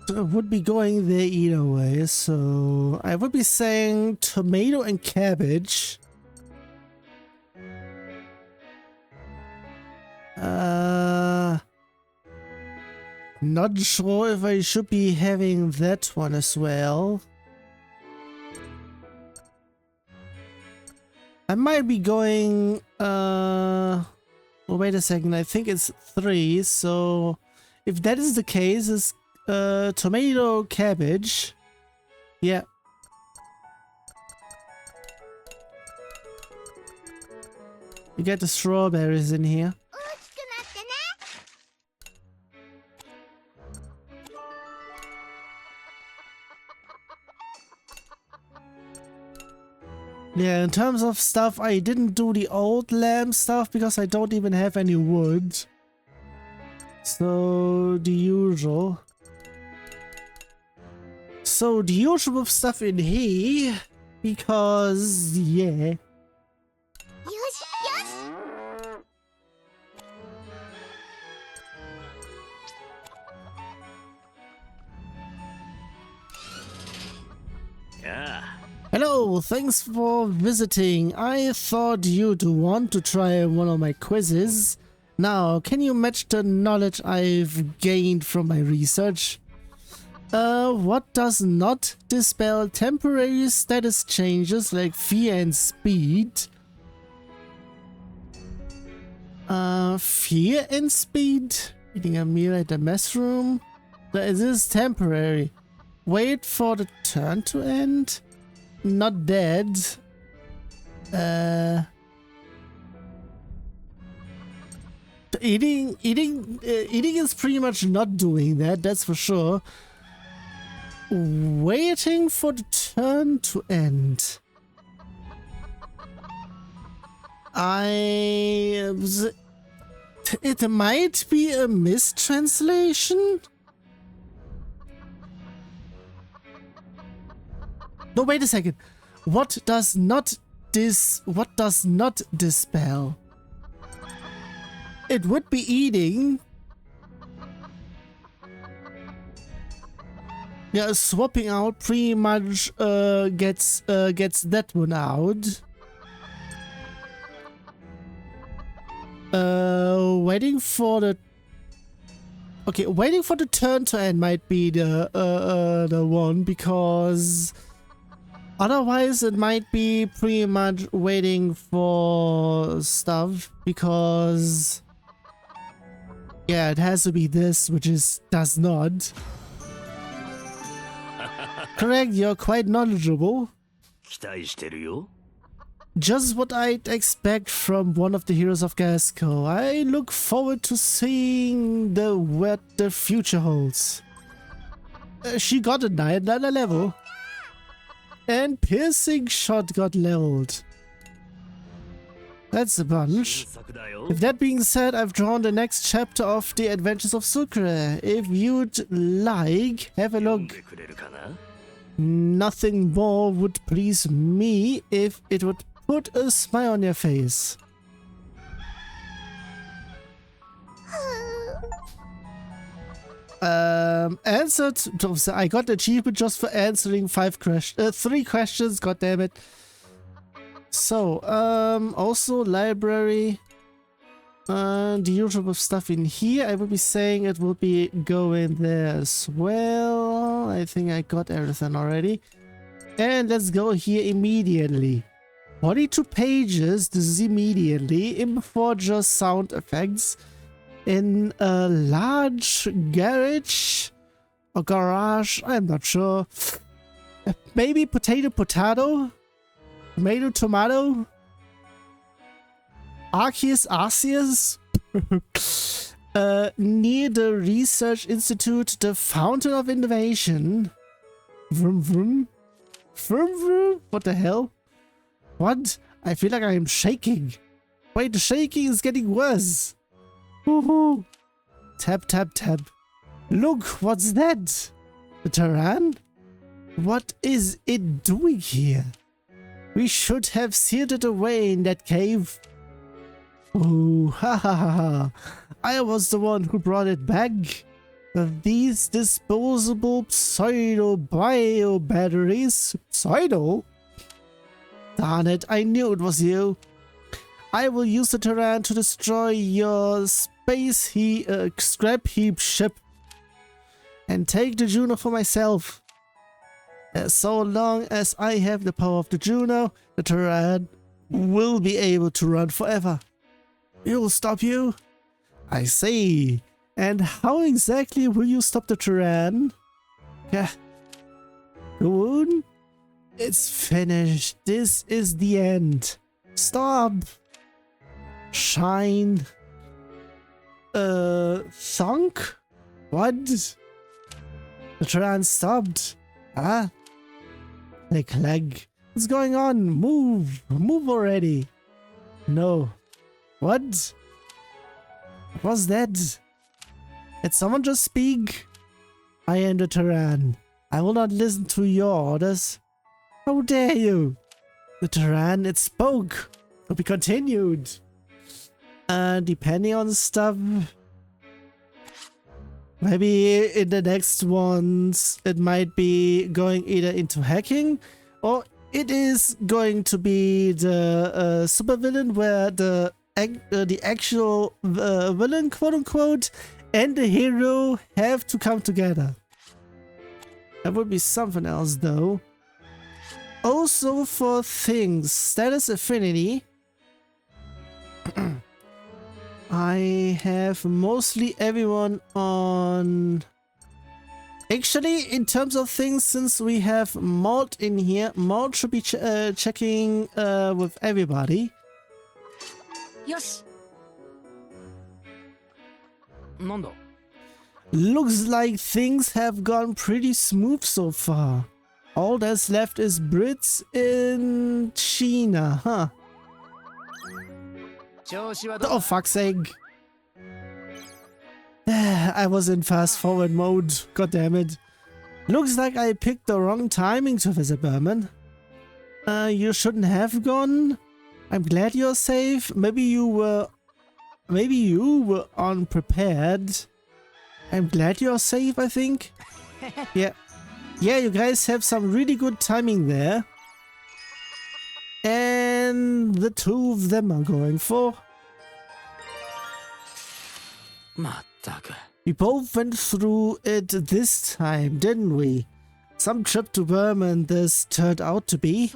So it would be going there either way, so I would be saying tomato and cabbage. Not sure if I should be having that one as well. I might be going, well, wait a second, I think it's 3, so if that is the case, it's tomato, cabbage. Yeah. You get the strawberries in here. Yeah, in terms of stuff, I didn't do the old lamp stuff because I don't even have any wood. So, the usual. So, the usual stuff in here, because, yeah. Hello, thanks for visiting. I thought you'd want to try one of my quizzes. Now, can you match the knowledge I've gained from my research? What does not dispel temporary status changes like fear and speed? Fear and speed? Eating a meal at the mess room? This is temporary. Wait for the turn to end? Not dead. Eating is pretty much not doing that, that's for sure. Waiting for the turn to end. It might be a mistranslation? No, wait a second. What does not dispel? It would be eating. Yeah, swapping out pretty much gets that one out. Waiting for the turn to end might be the one, because otherwise it might be pretty much waiting for stuff, because yeah, it has to be this, which does not. Correct, you're quite knowledgeable. Just what I'd expect from one of the heroes of Gasco. I look forward to seeing what the future holds. She got another level. And piercing shot got leveled. That's a bunch. With that being said, I've drawn the next chapter of the Adventures of Sucre. If you'd like, have a look. Nothing more would please me if it would put a smile on your face. Answered. I got the achievement just for answering 3 questions. God damn it. So, also library. The usual stuff in here. I will be saying it will be going there as well. I think I got everything already. And let's go here immediately. 42 pages. This is immediately. In before just sound effects. In a large garage or garage, I'm not sure. Maybe potato, tomato, Arceus. Near the Research Institute, the Fountain of Innovation. Vroom vroom. Vroom vroom. What the hell? What? I feel like I am shaking. Wait, the shaking is getting worse. Woohoo! Tap, tap, tap. Look, what's that? The Terran? What is it doing here? We should have sealed it away in that cave. Ooh, ha ha ha ha. I was the one who brought it back. These disposable pseudo-bio batteries. Pseudo? Darn it, I knew it was you. I will use the Terran to destroy your scrap heap ship and take the Juno for myself. So long as I have the power of the Juno, the Terran will be able to run forever. We will stop you. I see. And how exactly will you stop the Tyrann? Yeah. Goon? It's finished. This is the end. Stop. Shine. Thunk? What? The Tyrann stopped. Ah? Click, lag. What's going on? Move. Move already. No. What? What was that? Did someone just speak? I am the Tyrann. I will not listen to your orders. How dare you? The Tyrann, it spoke. To be continued. Depending on stuff. Maybe in the next ones it might be going either into hacking, or it is going to be the supervillain where the actual villain, quote unquote, and the hero have to come together. That would be something else though. Also for things, status affinity. I have mostly everyone on... Actually, in terms of things, since we have Mod in here, Mod should be checking with everybody. Yes. Looks like things have gone pretty smooth so far. All that's left is Brits in China, huh? Oh, fuck's sake. I was in fast forward mode. God damn it. Looks like I picked the wrong timing to visit Berman. You shouldn't have gone. I'm glad you're safe. Maybe you were unprepared. I'm glad you're safe, I think. Yeah. Yeah, you guys have some really good timing there. And the two of them are going for. We both went through it this time, didn't we? Some trip to Berman this turned out to be.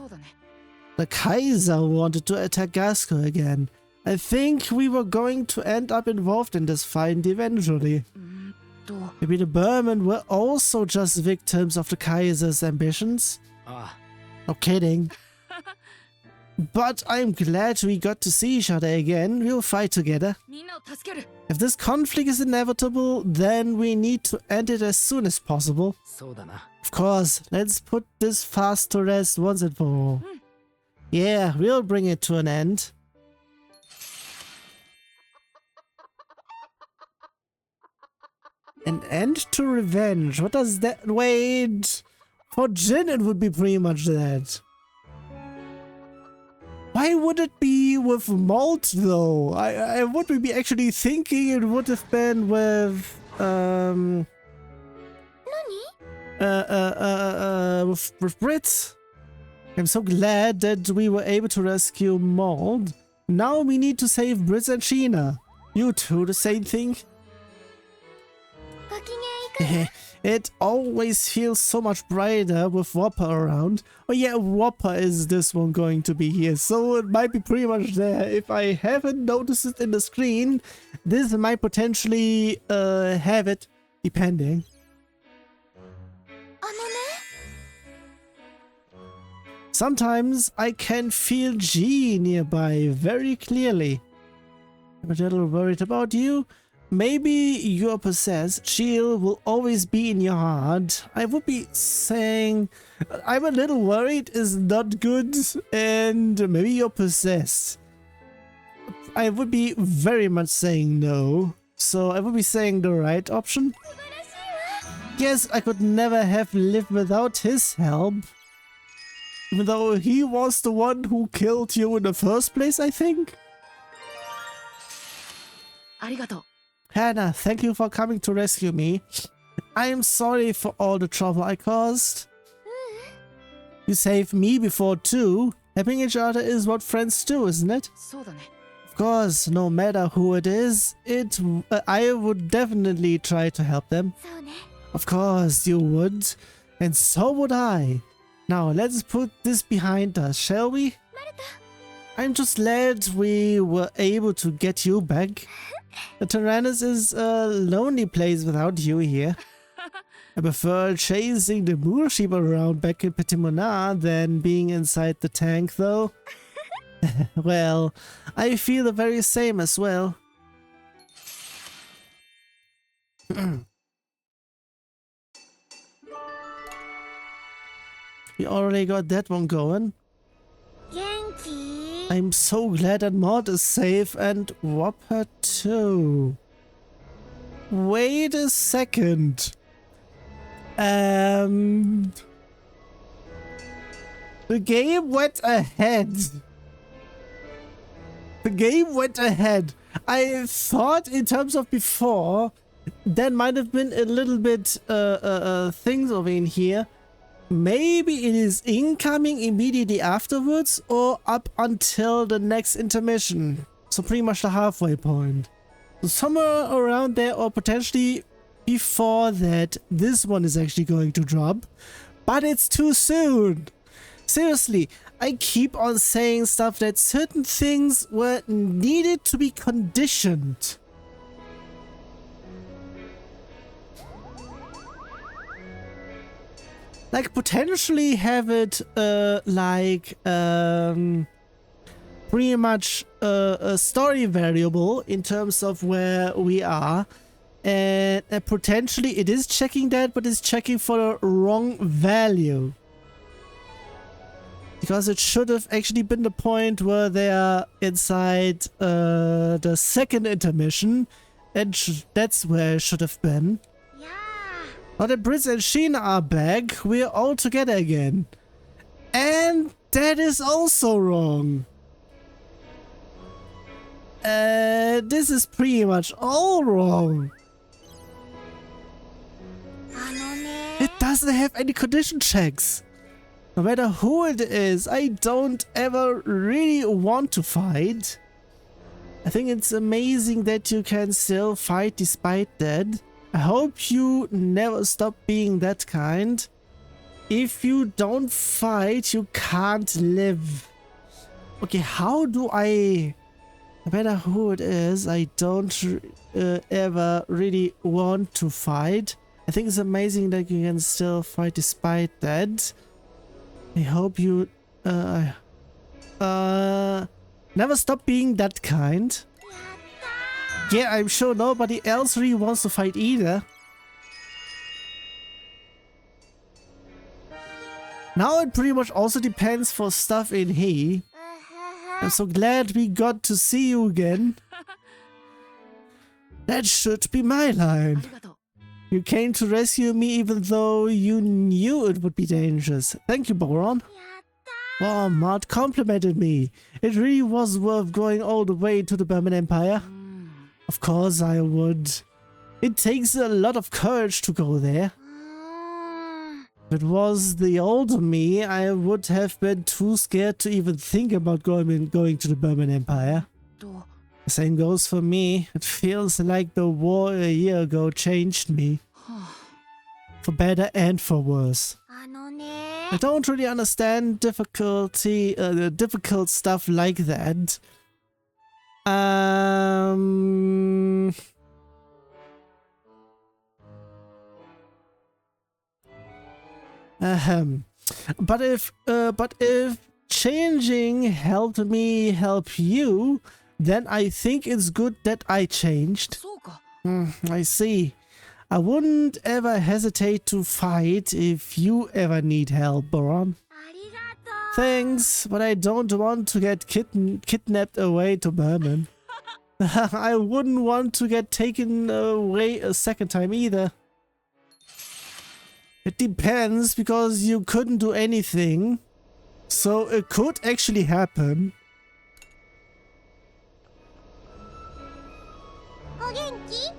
The Kaiser wanted to attack Gasco again. I think we were going to end up involved in this fight eventually. Maybe the Berman were also just victims of the Kaiser's ambitions. No kidding. But I'm glad we got to see each other again. We'll fight together. If this conflict is inevitable, then we need to end it as soon as possible. Of course, let's put this fast to rest once and for all. Yeah, we'll bring it to an end. An end to revenge. What does that... Wait. For Jin, it would be pretty much that. Why would it be with Malt, though? I would be actually thinking it would have been with... with Brits. I'm so glad that we were able to rescue Malt. Now we need to save Brits and Sheena. You two, the same thing? It always feels so much brighter with Wappa around. Oh yeah, Wappa is this one going to be here, so it might be pretty much there. If I haven't noticed it in the screen, this might potentially have it, depending. Sometimes I can feel G nearby very clearly. I'm a little worried about you. Maybe you're possessed. She'll will always be in your heart. I would be saying I'm a little worried is not good, and maybe you're possessed. I would be very much saying no. So I would be saying the right option. Yes, I could never have lived without his help. Even though he was the one who killed you in the first place, I think. Arigato. Hannah, thank you for coming to rescue me. I am sorry for all the trouble I caused. You saved me before too. Helping each other is what friends do, isn't it? Of course, no matter who it is, I would definitely try to help them. Of course you would. And so would I. Now let's put this behind us, shall we? I'm just glad we were able to get you back. The Tyrannus is a lonely place without you here. I prefer chasing the moor sheep around back in Petit Monard than being inside the tank, though. Well, I feel the very same as well. We already got that one going. I'm so glad that Maud is safe and Wappa too. Wait a second. The game went ahead. The game went ahead. I thought in terms of before, there might have been a little bit things over in here. Maybe it is incoming immediately afterwards or up until the next intermission. So pretty much the halfway point. So somewhere around there or potentially before that, this one is actually going to drop. But it's too soon. Seriously, I keep on saying stuff that certain things were needed to be conditioned. Like potentially have it pretty much a story variable in terms of where we are, and potentially it is checking that, but it's checking for the wrong value, because it should have actually been the point where they are inside the second intermission, and that's where it should have been. Now that Britt and Sheena are back, we're all together again. And that is also wrong. This is pretty much all wrong. It doesn't have any condition checks. No matter who it is, I don't ever really want to fight. I think it's amazing that you can still fight despite that. I hope you never stop being that kind. If you don't fight, you can't live. Okay, how do I... No matter who it is, I don't ever really want to fight. I think it's amazing that you can still fight despite that. I hope you... never stop being that kind. Yeah, I'm sure nobody else really wants to fight either. Now it pretty much also depends for stuff in here. I'm so glad we got to see you again. That should be my line. You came to rescue me even though you knew it would be dangerous. Thank you, Boron. Wow, Maud complimented me. It really was worth going all the way to the Burman Empire. Of course I would. It takes a lot of courage to go there. If it was the older me, I would have been too scared to even think about going to the Burman Empire. The same goes for me. It feels like the war a year ago changed me. For better and for worse. I don't really understand difficult stuff like that. But if changing helped me help you, then I think it's good that I changed. I see. I wouldn't ever hesitate to fight if you ever need help, Boron. Thanks, but I don't want to get kidnapped away to Burman. I wouldn't want to get taken away a second time either. It depends, because you couldn't do anything. So it could actually happen.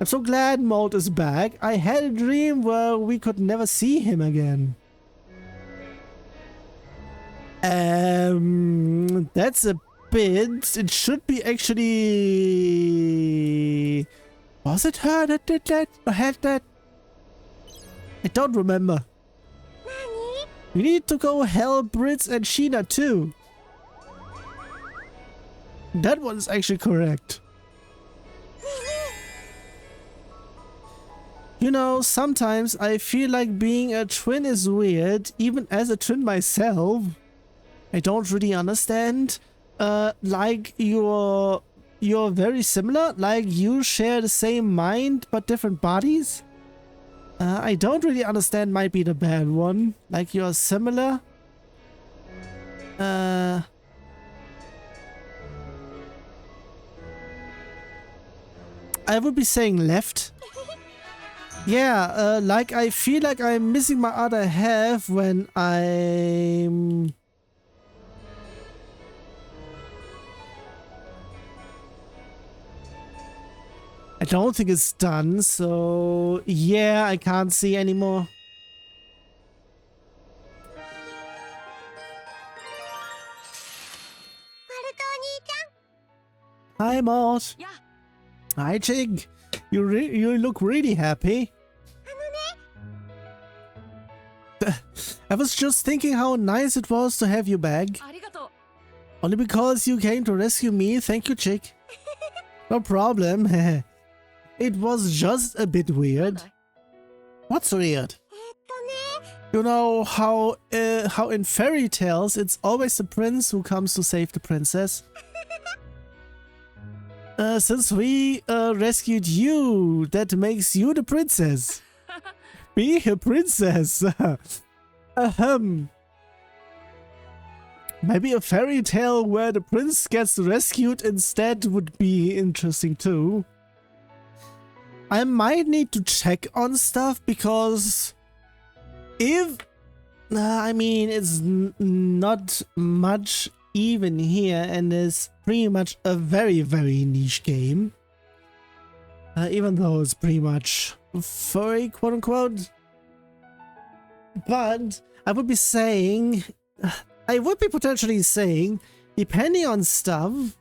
I'm so glad Maud is back. I had a dream where we could never see him again. That's a bit... It should be actually... Was it her that did that? Or had that? I don't remember. We need to go help Brits and Sheena too. That one's actually correct. You know, sometimes I feel like being a twin is weird, even as a twin myself. I don't really understand. Like you're very similar, like you share the same mind but different bodies. I don't really understand, might be the bad one. Like you're similar. I would be saying left. Yeah, like I feel like I'm missing my other half when I'm... I don't think it's done, so yeah, I can't see anymore. Hi, Maud. Yeah. Hi, Chig. You look really happy. I was just thinking how nice it was to have you back. ありがとう。 Only because you came to rescue me. Thank you, Chick. No problem. It was just a bit weird. What's weird? You know how in fairy tales it's always the prince who comes to save the princess. Since we rescued you, that makes you the princess. Be a princess. Ahem. Maybe a fairy tale where the prince gets rescued instead would be interesting too. I might need to check on stuff because if... I mean, it's not much even here and it's pretty much a very, very niche game. Even though it's pretty much furry, quote unquote. But I would be saying... I would be potentially saying, depending on stuff,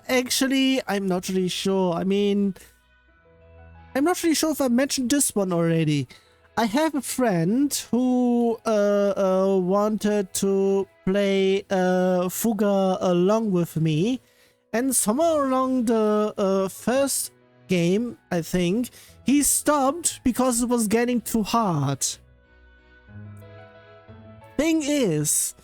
actually, I'm not really sure. I mean, I'm not really sure if I mentioned this one already. I have a friend who wanted to play Fuga along with me, and somewhere along the first game, I think, he stopped because it was getting too hard. Thing is,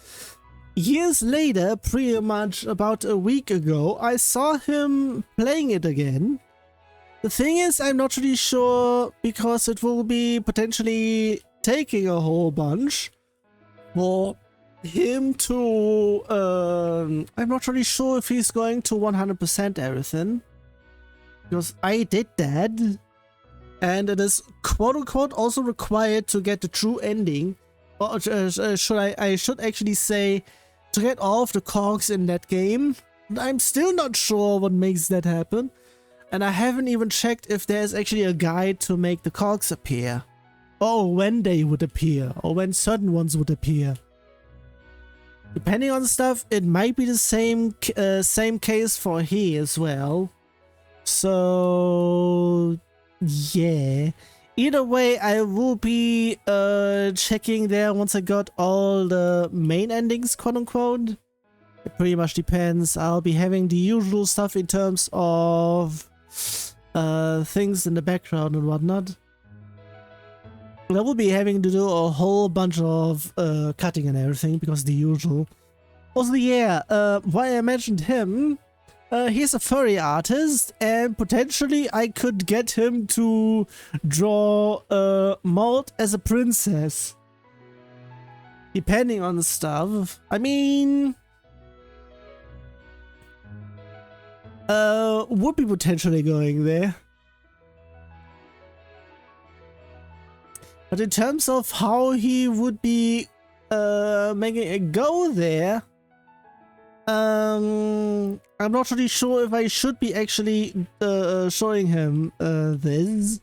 years later, pretty much about a week ago, I saw him playing it again. The thing is, I'm not really sure because it will be potentially taking a whole bunch for him to... I'm not really sure if he's going to 100% everything. Because I did that. And it is quote-unquote also required to get the true ending. Or I should actually say to get all of the cogs in that game. And I'm still not sure what makes that happen. And I haven't even checked if there's actually a guide to make the cogs appear. Or when they would appear. Or when certain ones would appear. Depending on stuff, it might be the same case for he as well. So... yeah. Either way, I will be checking there once I got all the main endings, quote unquote. It pretty much depends. I'll be having the usual stuff in terms of things in the background and whatnot. I will be having to do a whole bunch of cutting and everything because the usual. Also, yeah, why I mentioned him. He's a furry artist, and potentially I could get him to draw Maud as a princess. Depending on the stuff. I mean... would be potentially going there. But in terms of how he would be making it go there... I'm not really sure if I should be actually showing him this.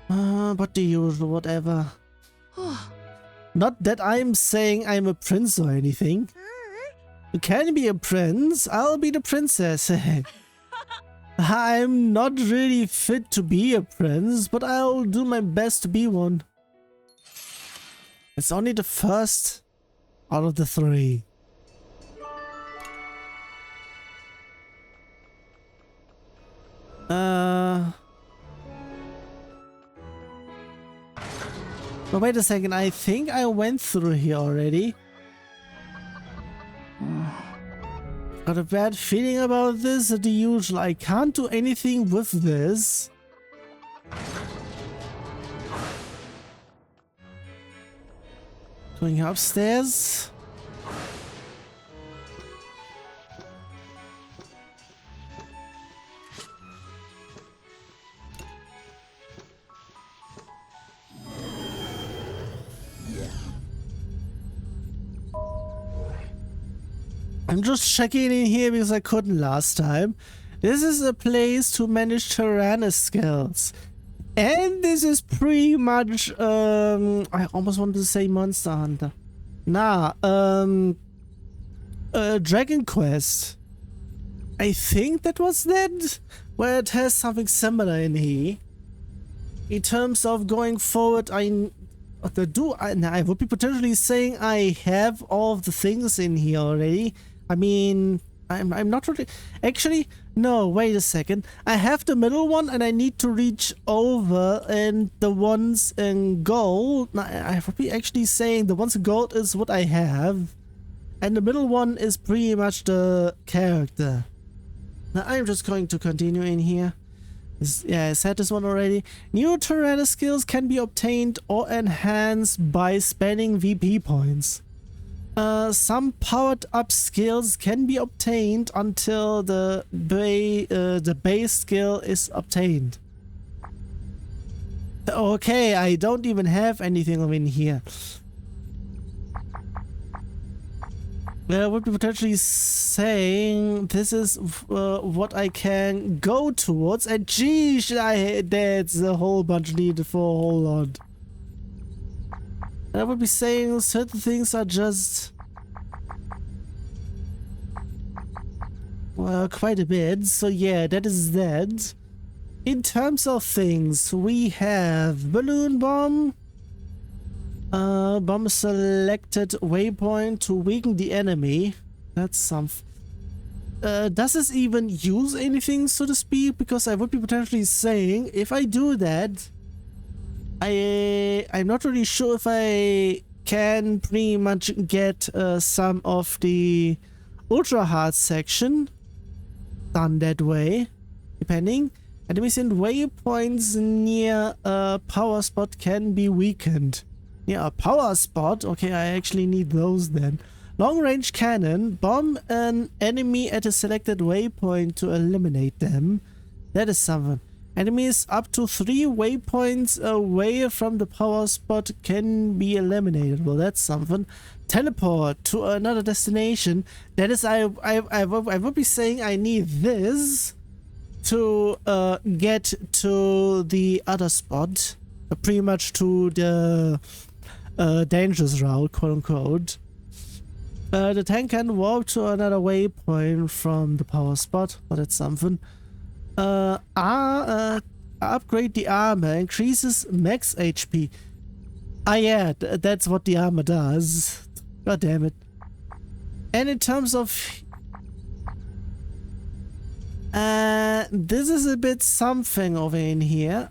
But the usual, whatever. Not that I'm saying I'm a prince or anything. You can be a prince, I'll be the princess. I'm not really fit to be a prince, but I'll do my best to be one. It's only the first out of the 3. But wait a second, I think I went through here already. Got a bad feeling about this, the usual. I can't do anything with this. Going upstairs. I'm just checking in here because I couldn't last time. This is a place to manage Tyrannus skills. And this is pretty much, I almost wanted to say Monster Hunter. Nah, Dragon Quest. I think that was that, where it has something similar in here. In terms of going forward, I would be potentially saying I have all of the things in here already. I mean, I'm not really... Actually, no, wait a second. I have the middle one and I need to reach over, and the ones in gold... I would be actually saying the ones in gold is what I have. And the middle one is pretty much the character. Now, I'm just going to continue in here. Yeah, I said this one already. New Tyrannus skills can be obtained or enhanced by spending VP points. Some powered up skills can be obtained until the base skill is obtained. Okay, I don't even have anything in here. Well, I would be potentially saying this is what I can go towards, and geez, that's a whole bunch needed for a whole lot. I would be saying certain things are just... well, quite a bit. So yeah, that is that. In terms of things, we have Balloon Bomb. Bomb selected waypoint to weaken the enemy. That's something. Does this even use anything, so to speak? Because I would be potentially saying, if I do that... I'm not really sure if I can pretty much get some of the ultra hard section done that way, depending. Enemies in waypoints near a power spot can be weakened. Yeah, a power spot? Okay, I actually need those then. Long range cannon, bomb an enemy at a selected waypoint to eliminate them. That is something. Enemies up to 3 waypoints away from the power spot can be eliminated. Well, that's something. Teleport to another destination. That is, I would be saying I need this to get to the other spot. Pretty much to the dangerous route, quote unquote. The tank can warp to another waypoint from the power spot. But that's something. Upgrade the armor, increases max HP. Ah yeah, that's what the armor does. God damn it. And in terms of... this is a bit something over in here.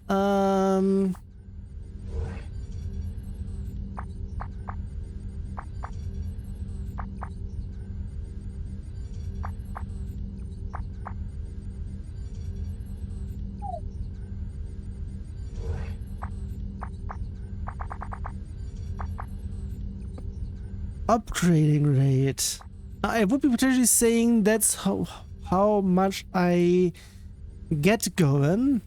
Upgrading rate. I would be potentially saying that's how much I get going.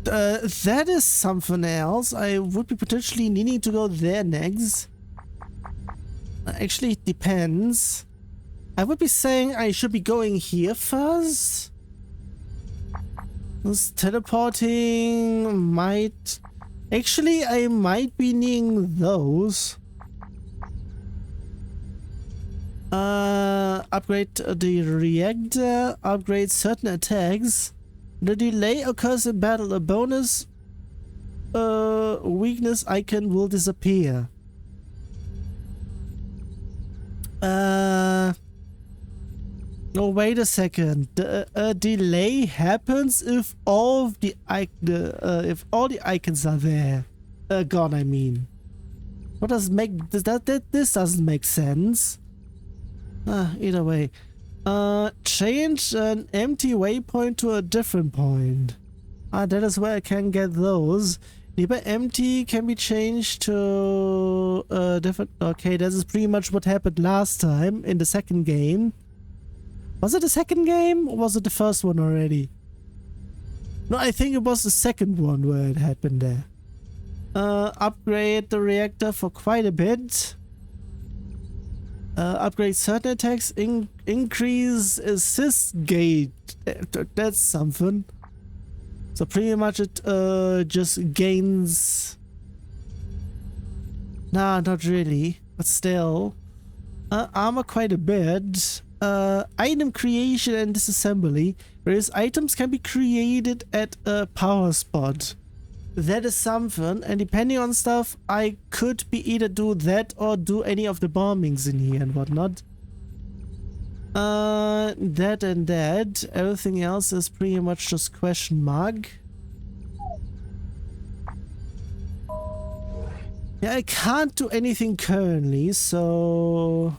That is something else. I would be potentially needing to go there next. Actually, it depends. I would be saying I should be going here first. This teleporting might... Actually, I might be needing those. Upgrade the reactor, upgrade certain attacks. The delay occurs in battle. A bonus weakness icon will disappear. Oh, wait a second. A delay happens if all the icons are there. Gone, I mean. What does make this? This doesn't make sense. Either way. Change an empty waypoint to a different point. That is where I can get those. Nearby empty can be changed to a different... Okay, this is pretty much what happened last time in the second game. Was it the second game or was it the first one already? No, I think it was the second one where it happened there. Upgrade the reactor for quite a bit. Upgrade certain attacks. Increase assist gauge. That's something. So pretty much it just gains... Nah, not really. But still. Armor quite a bit. Item creation and disassembly. Whereas items can be created at a power spot. That is something. And depending on stuff, I could be either do that or do any of the bombings in here and whatnot. That and that. Everything else is pretty much just question mark. Yeah, I can't do anything currently, so...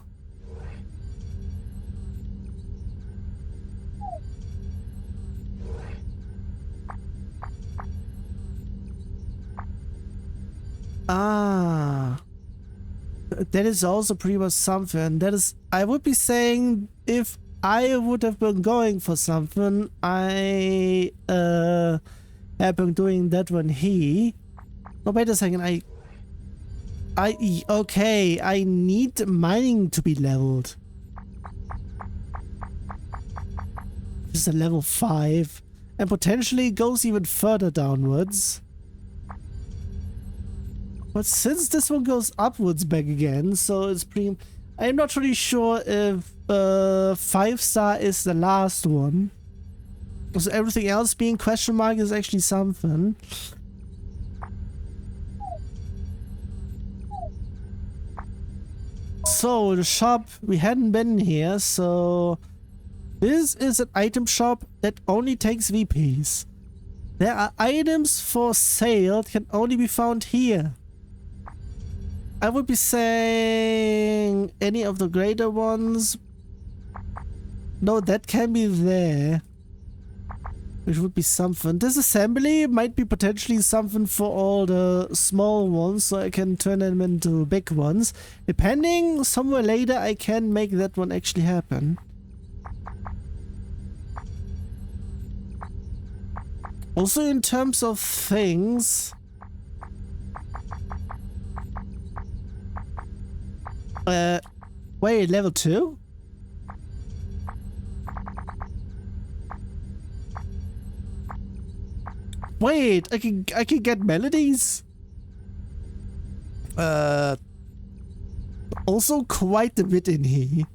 That is also pretty much something. That is, I would be saying if I would have been going for something, I have been doing that one here. Oh, wait a second, okay, I need mining to be leveled. This is a level 5 and potentially goes even further downwards. But since this one goes upwards back again, so it's pretty... I'm not really sure if 5-star is the last one. So everything else being question mark is actually something. So the shop, we hadn't been here, so... This is an item shop that only takes VPs. There are items for sale that can only be found here. I would be saying any of the greater ones. No, that can be there. Which would be something. Disassembly might be potentially something for all the small ones, so I can turn them into big ones. Depending, somewhere later I can make that one actually happen. Also in terms of things... wait, level 2? Wait, I can get melodies? Also quite a bit in here.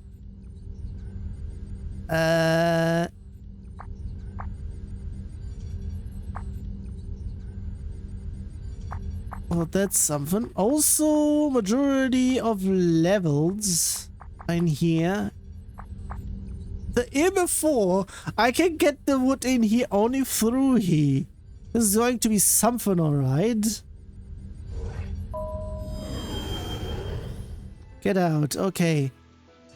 Oh, that's something. Also, majority of levels in here. The year before, I can get the wood in here only through here. This is going to be something, alright. Get out, okay.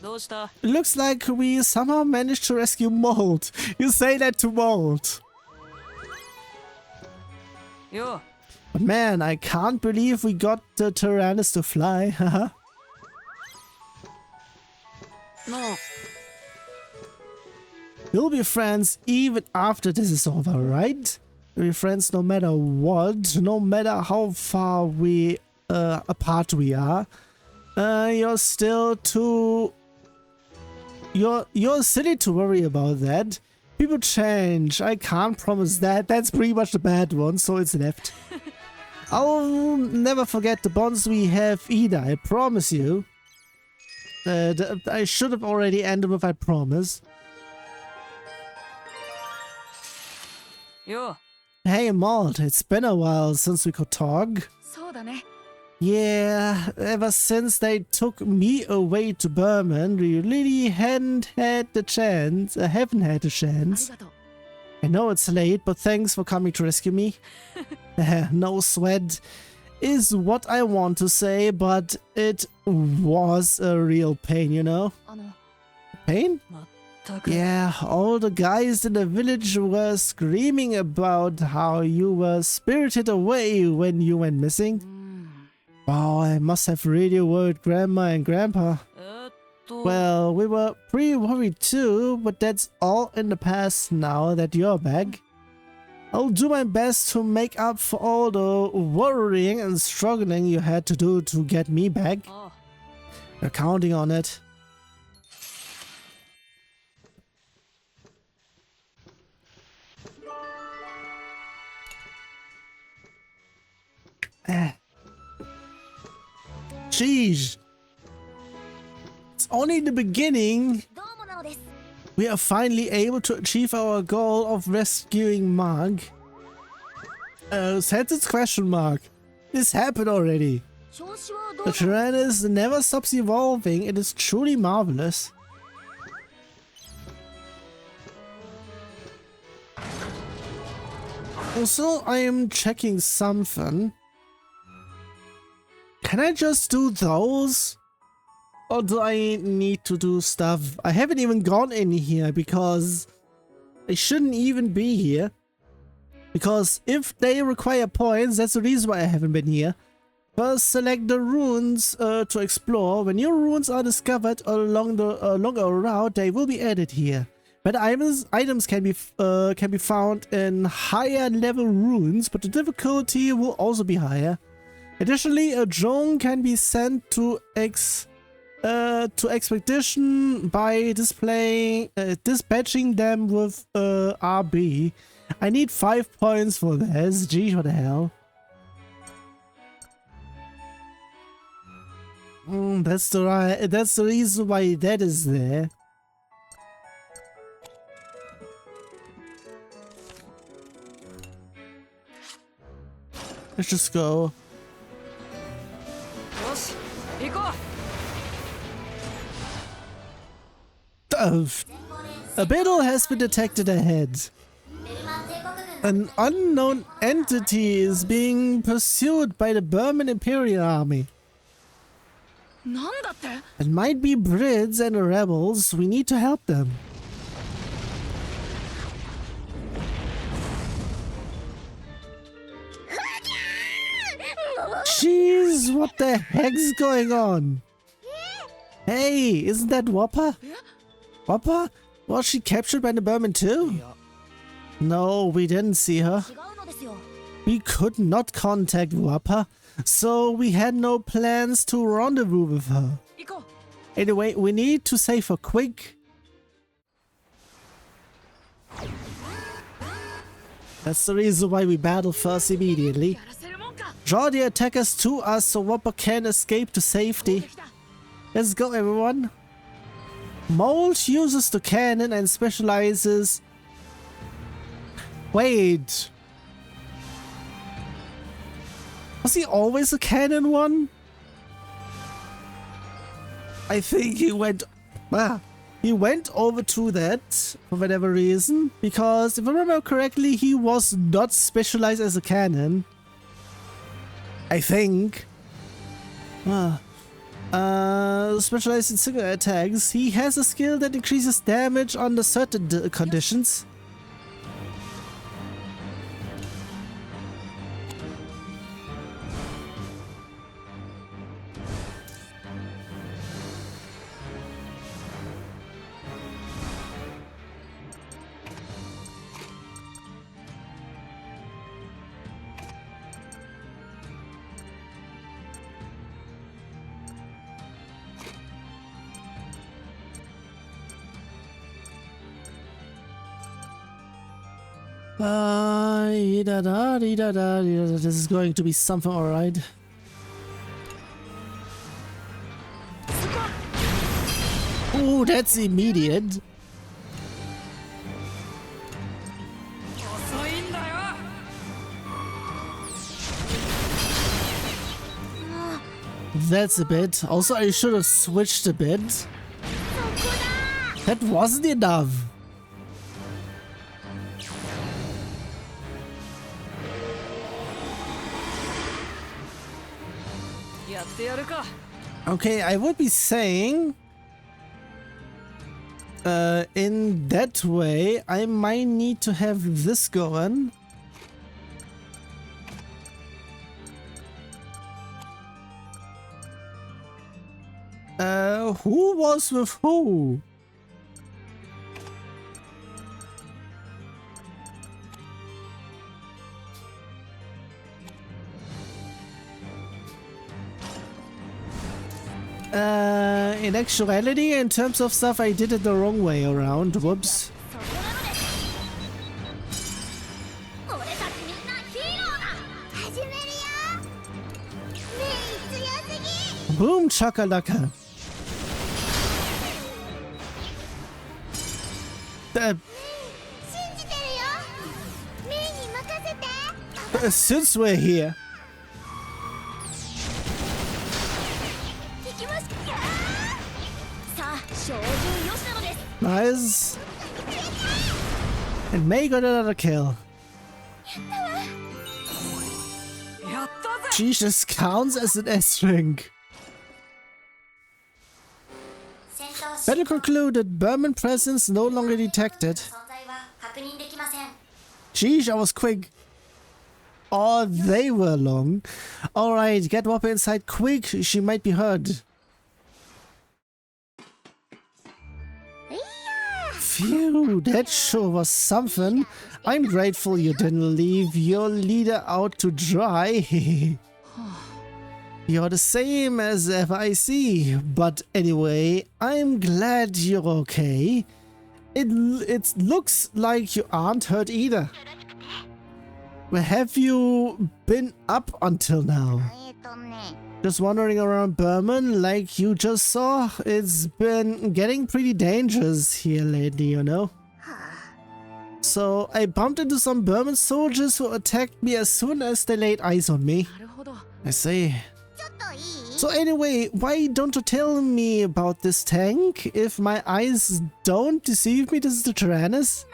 Looks like we somehow managed to rescue Mold. You say that to Mold. Yo. But man, I can't believe we got the Tyrannus to fly, haha. No. We'll be friends even after this is over, right? We'll be friends no matter what, no matter how far we apart we are. You're still too... You're silly to worry about that. People change, I can't promise that. That's pretty much the bad one, so it's left. I'll never forget the bonds we have either, I promise you. I should have already ended with I promise. Yo. Hey Malt, it's been a while since we could talk. Yeah, ever since they took me away to Berman, we really haven't had the chance. Haven't had a chance. I know it's late, but thanks for coming to rescue me. No sweat is what I want to say, but it was a real pain, you know? Pain? Yeah, all the guys in the village were screaming about how you were spirited away when you went missing. Wow, I must have really worried Grandma and Grandpa. Well, we were pretty worried too, but that's all in the past now that you're back. I'll do my best to make up for all the worrying and struggling you had to do to get me back. You're counting on it. Jeez. It's only the beginning. We are finally able to achieve our goal of rescuing Mark. Sentence question mark. This happened already. The Tyrannus never stops evolving. It is truly marvelous. Also, I am checking something. Can I just do those? Or do I need to do stuff? I haven't even gone in here because I shouldn't even be here. Because if they require points, that's the reason why I haven't been here. First, select the runes to explore. When new runes are discovered along a route, they will be added here. But items can be found in higher level runes, but the difficulty will also be higher. Additionally, a drone can be sent to expedition by dispatching them with RB. I need 5 points for this. Gee, what the hell? That's the reason why that is there. Let's just go. A battle has been detected ahead. An unknown entity is being pursued by the Burman Imperial Army. It might be Brits and the rebels. We need to help them. Jeez, what the heck's going on? Hey, isn't that Wappa? Wappa? Was she captured by the Burman too? No, we didn't see her. We could not contact Wappa, so we had no plans to rendezvous with her. Anyway, we need to save her quick. That's the reason why we battle first immediately. Draw the attackers to us so Wappa can escape to safety. Let's go, everyone. Mold uses the cannon and specializes... Wait. Was he always a cannon one? I think he went... he went over to that for whatever reason. Because if I remember correctly, he was not specialized as a cannon. I think. Specialized in single attacks. He has a skill that increases damage under certain conditions. This is going to be something, alright. Oh, that's immediate. That's a bit. Also, I should have switched a bit. That wasn't enough. Okay, I would be saying in that way I might need to have this going. Who was with who? In actuality, in terms of stuff, I did it the wrong way around. Whoops. Boom chakalaka. Since we're here. Nice. And May got another kill. Jesus counts as an S rank. Battle concluded. Burman presence no longer detected. Jeez, I was quick. Or they were long. Alright, get Wappa inside quick. She might be hurt. Phew, that sure was something. I'm grateful you didn't leave your leader out to dry. You're the same as ever, I see. But anyway, I'm glad you're okay. It looks like you aren't hurt either. Where have you been up until now? Just wandering around Burman like you just saw. It's been getting pretty dangerous here lately, you know. So I bumped into some Burman soldiers who attacked me as soon as they laid eyes on me. I see. So anyway, why don't you tell me about this tank? If my eyes don't deceive me, this is the Tyrannus.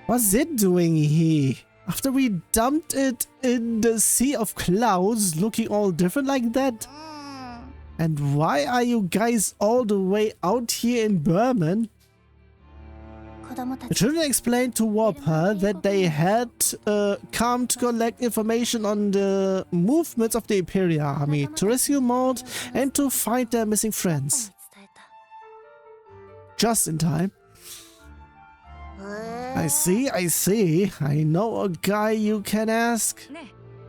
What's it doing here? After we dumped it in the sea of clouds, looking all different like that? And why are you guys all the way out here in Burman? The children explained to Wappa that they had come to collect information on the movements of the Imperial Army, to rescue Maud, and to find their missing friends. Just in time. I see, I see. I know a guy you can ask.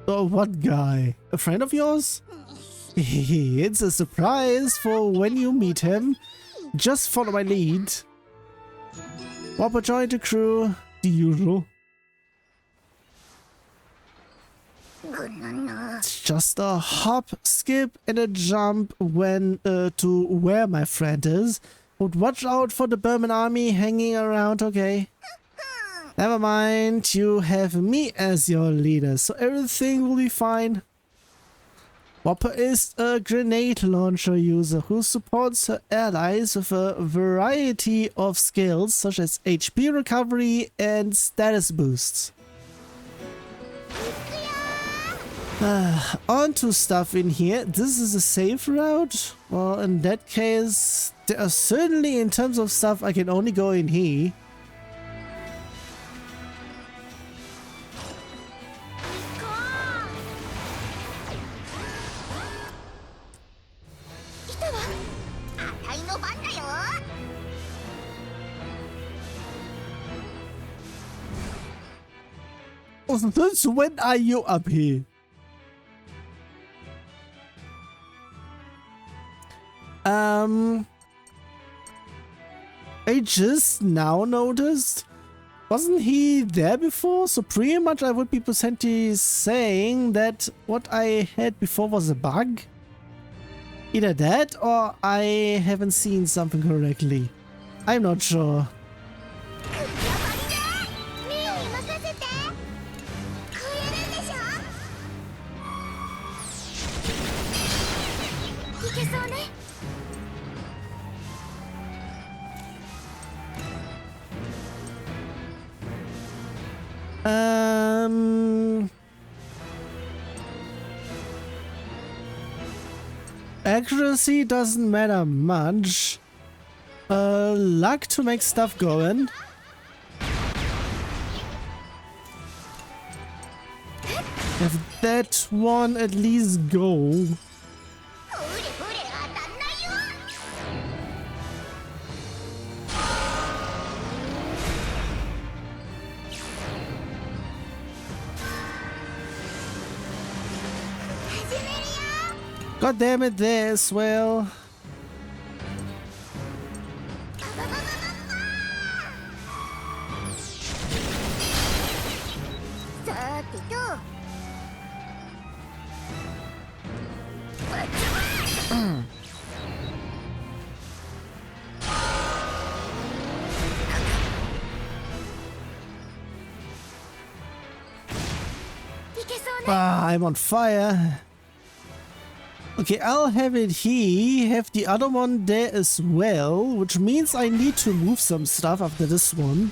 Oh, what guy? A friend of yours? It's a surprise for when you meet him. Just follow my lead. Wappa joined the crew, the usual. It's just a hop, skip, and a jump when to where my friend is. But watch out for the Burman army hanging around, okay? Never mind, you have me as your leader, so everything will be fine. Wappa is a grenade launcher user who supports her allies with a variety of skills such as HP recovery and status boosts. On to stuff in here. This is a safe route? Well, in that case, there are certainly in terms of stuff I can only go in here. Since when are you up here? I just now noticed. Wasn't he there before? So pretty much I would be potentially saying that what I had before was a bug. Either that or I haven't seen something correctly. I'm not sure. Accuracy doesn't matter much. Luck to make stuff going. If that one at least go. God damn it, there as well. Ah, I'm on fire. Okay, I'll have it here, have the other one there as well, which means I need to move some stuff after this one.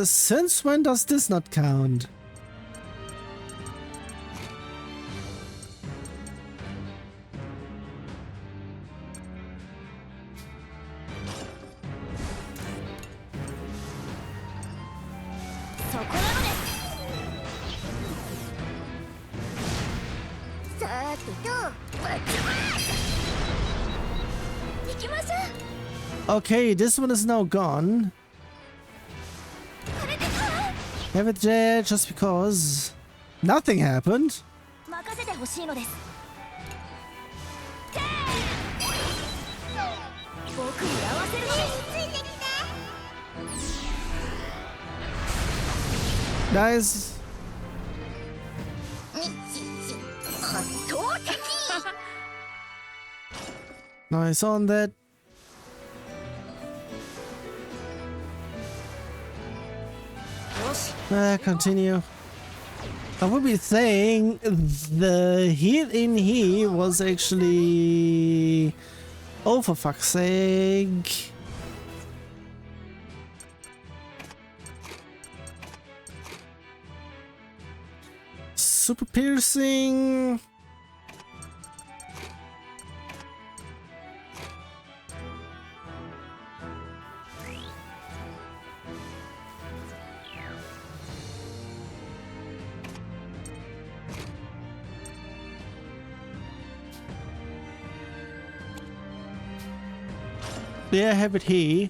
Since when does this not count? Okay, this one is now gone. Have it there just because nothing happened. Nice. Nice on that. Continue. I would be saying the hit in here was actually... Oh, for fuck's sake. Super piercing. There, have it here.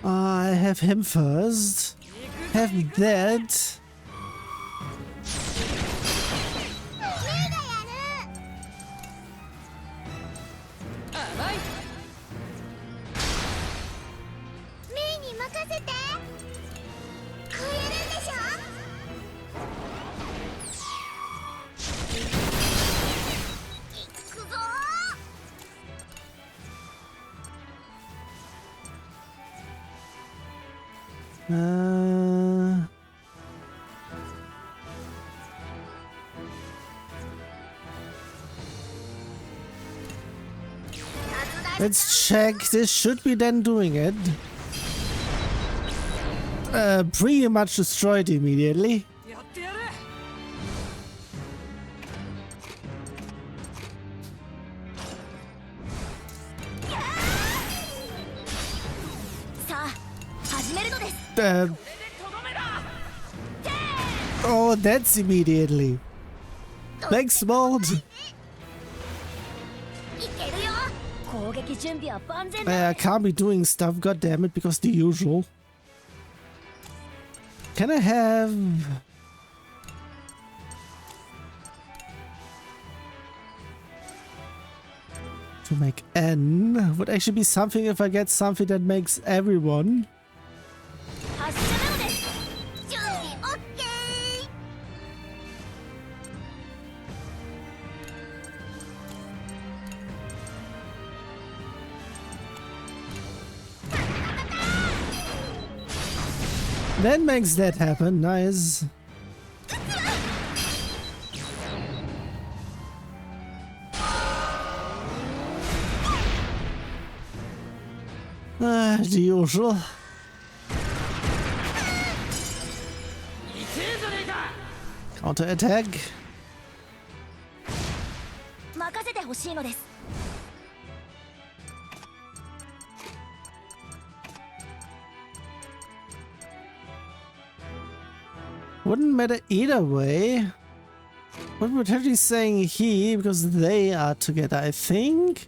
I have him first. Have that. Let's check. This should be then doing it. Pretty much destroyed immediately. Oh, that's immediately. Thanks, Mold. I can't be doing stuff, god damn it, because the usual. Can I have... To make N would actually be something if I get something that makes everyone. That makes that happen, nice. The usual. Counter attack. Wouldn't matter either way. What we're potentially saying he, because they are together, I think.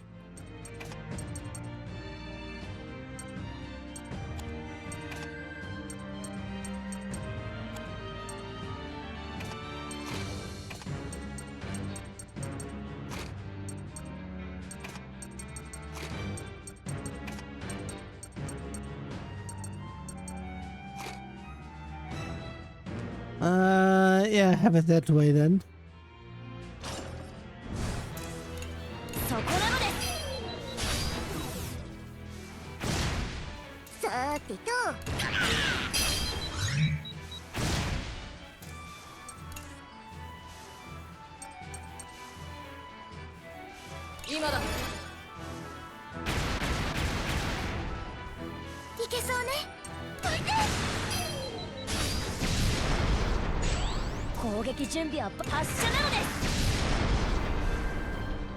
Yeah, have it that way then.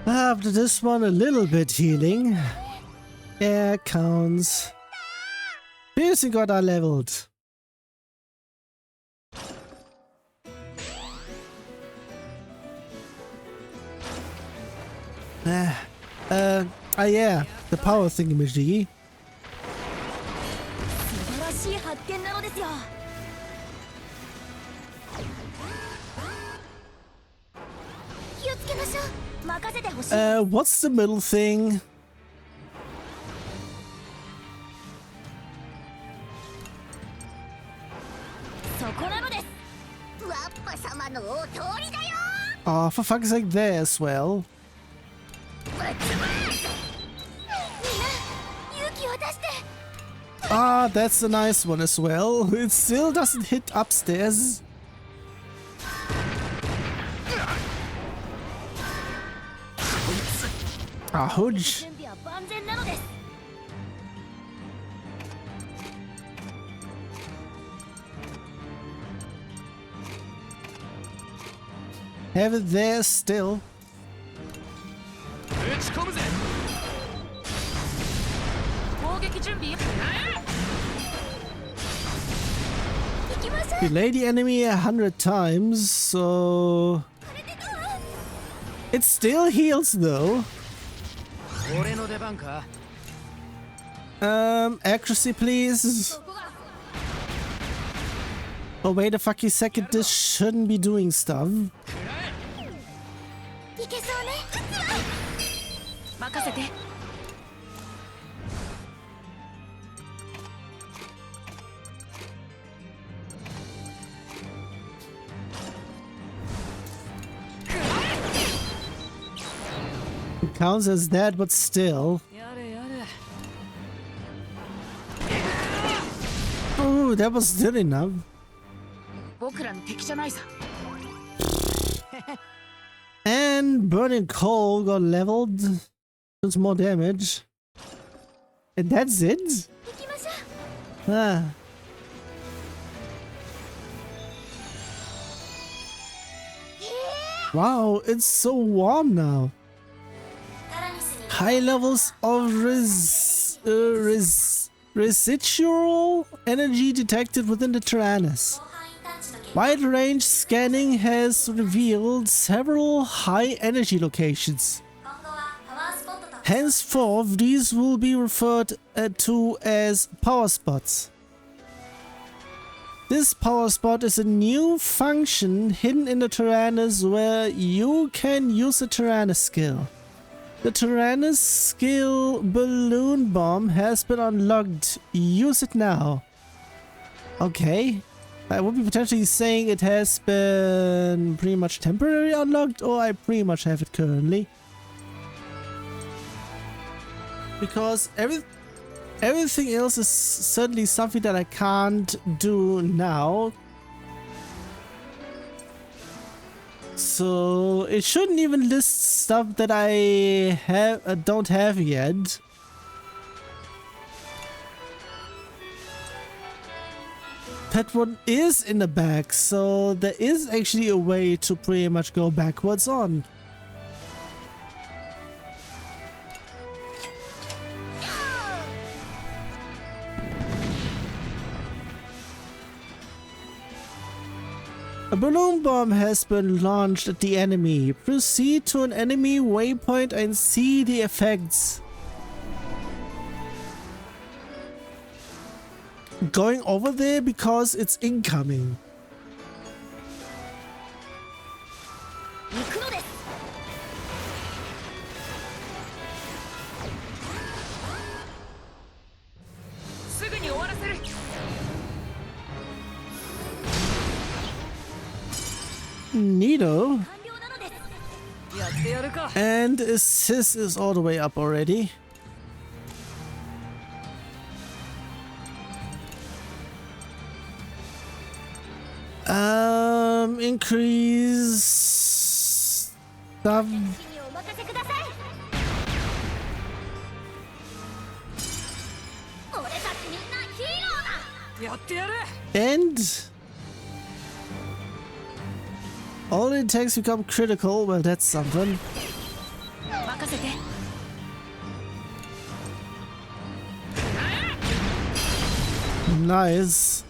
After this one, a little bit healing. Yeah, counts. Piercing got are leveled. Yeah, the power thingamajiggy. What's the middle thing? Oh, for fuck's sake, there as well. Ah, that's a nice one as well. It still doesn't hit upstairs. Ouch. Have it there still. Delay the enemy 100 times, so... It still heals though. Accuracy please. Oh wait a fucking second, this shouldn't be doing stuff. It counts as that, but still. Oh, that was still enough. And burning coal got leveled. Does more damage. And that's it? Ah. Wow, it's so warm now. High levels of residual energy detected within the Tyrannus. Wide range scanning has revealed several high energy locations. Henceforth, these will be referred to as power spots. This power spot is a new function hidden in the Tyrannus where you can use a Tyrannus skill. The Tyrannus skill Balloon Bomb has been unlocked. Use it now. Okay. I would be potentially saying it has been pretty much temporarily unlocked, or I pretty much have it currently. Because everything else is certainly something that I can't do now. So it shouldn't even list stuff that I don't have yet. That one is in the back, so there is actually a way to pretty much go backwards on. A balloon bomb has been launched at the enemy. Proceed to an enemy waypoint and see the effects. Going over there because it's incoming. Neato. And assist is all the way up already. Increase stuff. And all it takes become critical. Well, that's something. Nice.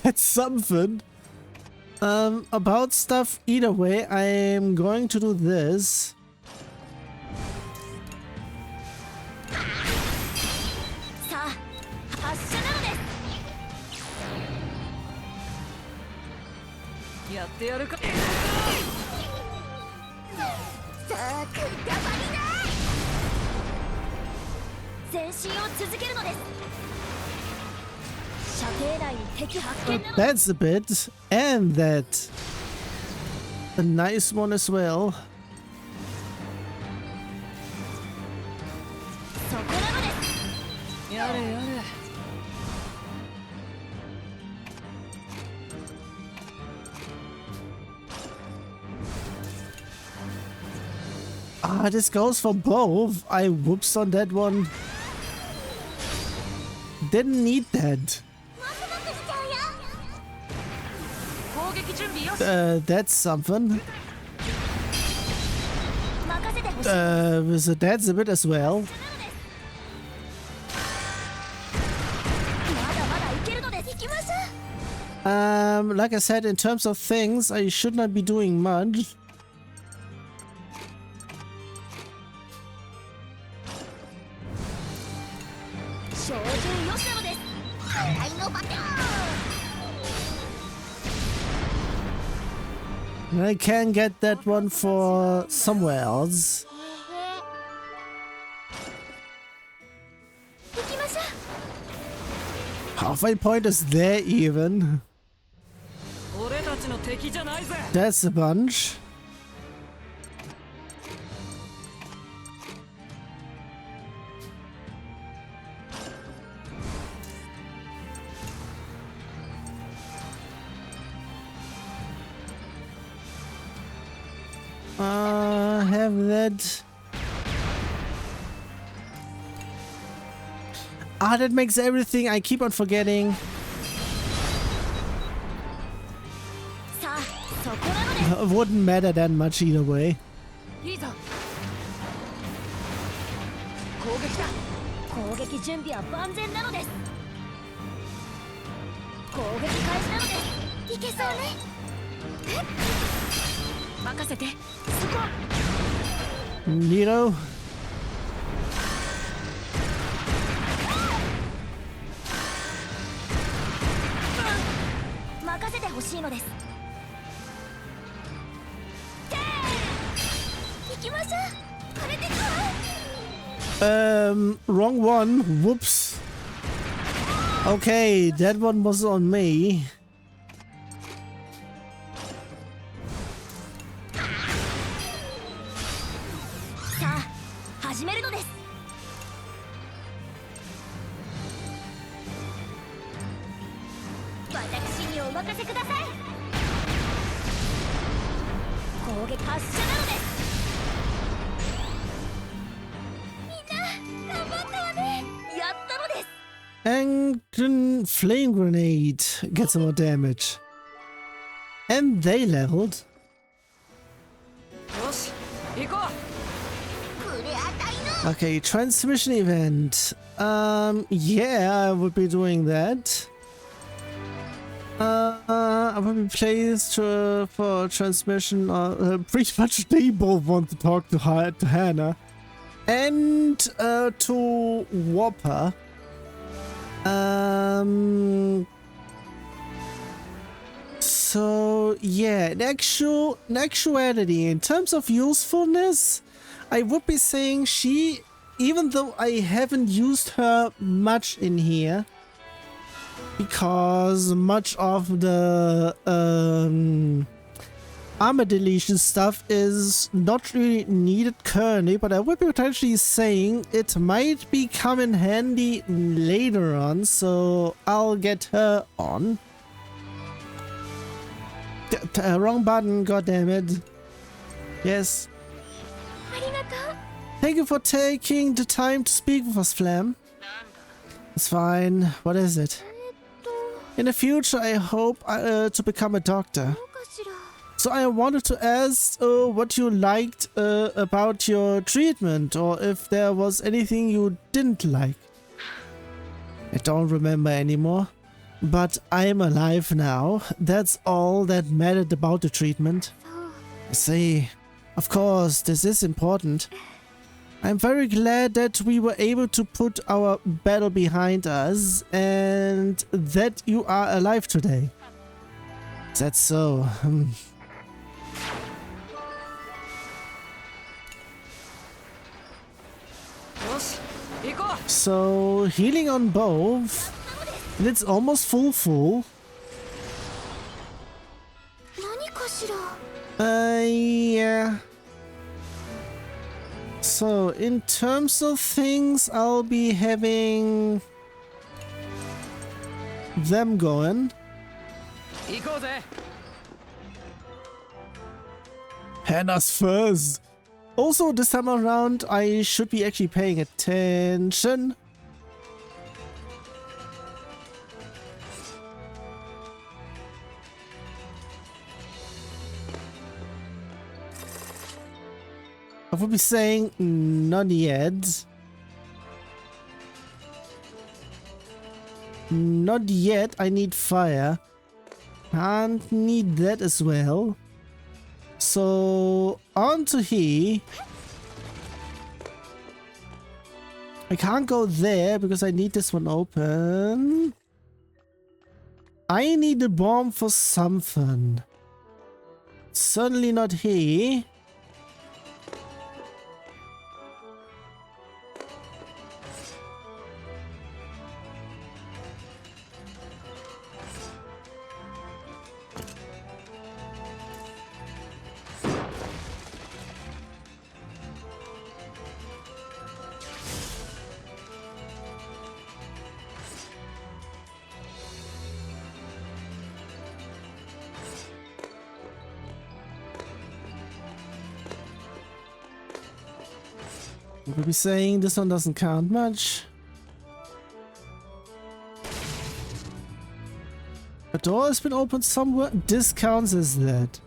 That's something. About stuff either way, I'm going to do this. That's a bit, and that a nice one as well. Ah, this goes for both. I whoops on that one. Didn't need that. That's something. So that's a bit as well. Like I said, in terms of things, I should not be doing much. I can get that one for somewhere else. Halfway point is there even. That's a bunch. Have that. Ah, that makes everything. I keep on forgetting. It wouldn't matter that much either way. Nero. Wrong one. Whoops. Okay, that one was on me. And flame grenade gets some more damage. And they leveled. よし行こ Okay, transmission event. Yeah, I would be doing that. I would be placed for transmission. Pretty much they both want to talk to Hannah. And to Wappa. So yeah, in actuality, in terms of usefulness, I would be saying she, even though I haven't used her much in here, because much of the armor deletion stuff is not really needed currently, but I would be potentially saying it might become in handy later on, so I'll get her on. Wrong button, goddammit. Yes. Thank you for taking the time to speak with us, Flam. It's fine. What is it? In the future, I hope to become a doctor. So I wanted to ask what you liked about your treatment, or if there was anything you didn't like. I don't remember anymore. But I'm alive now. That's all that mattered about the treatment. I see. Of course, this is important. I'm very glad that we were able to put our battle behind us and that you are alive today. That's so. So, healing on both. And it's almost full. Yeah. So, in terms of things, I'll be having them going. Hannah's first. Also, this time around, I should be actually paying attention. I would be saying not yet. Not yet. I need fire. And need that as well. So on to here. I can't go there because I need this one open. I need a bomb for something. Certainly not here. We'll be saying this one doesn't count much. A door has been opened somewhere. This counts as that.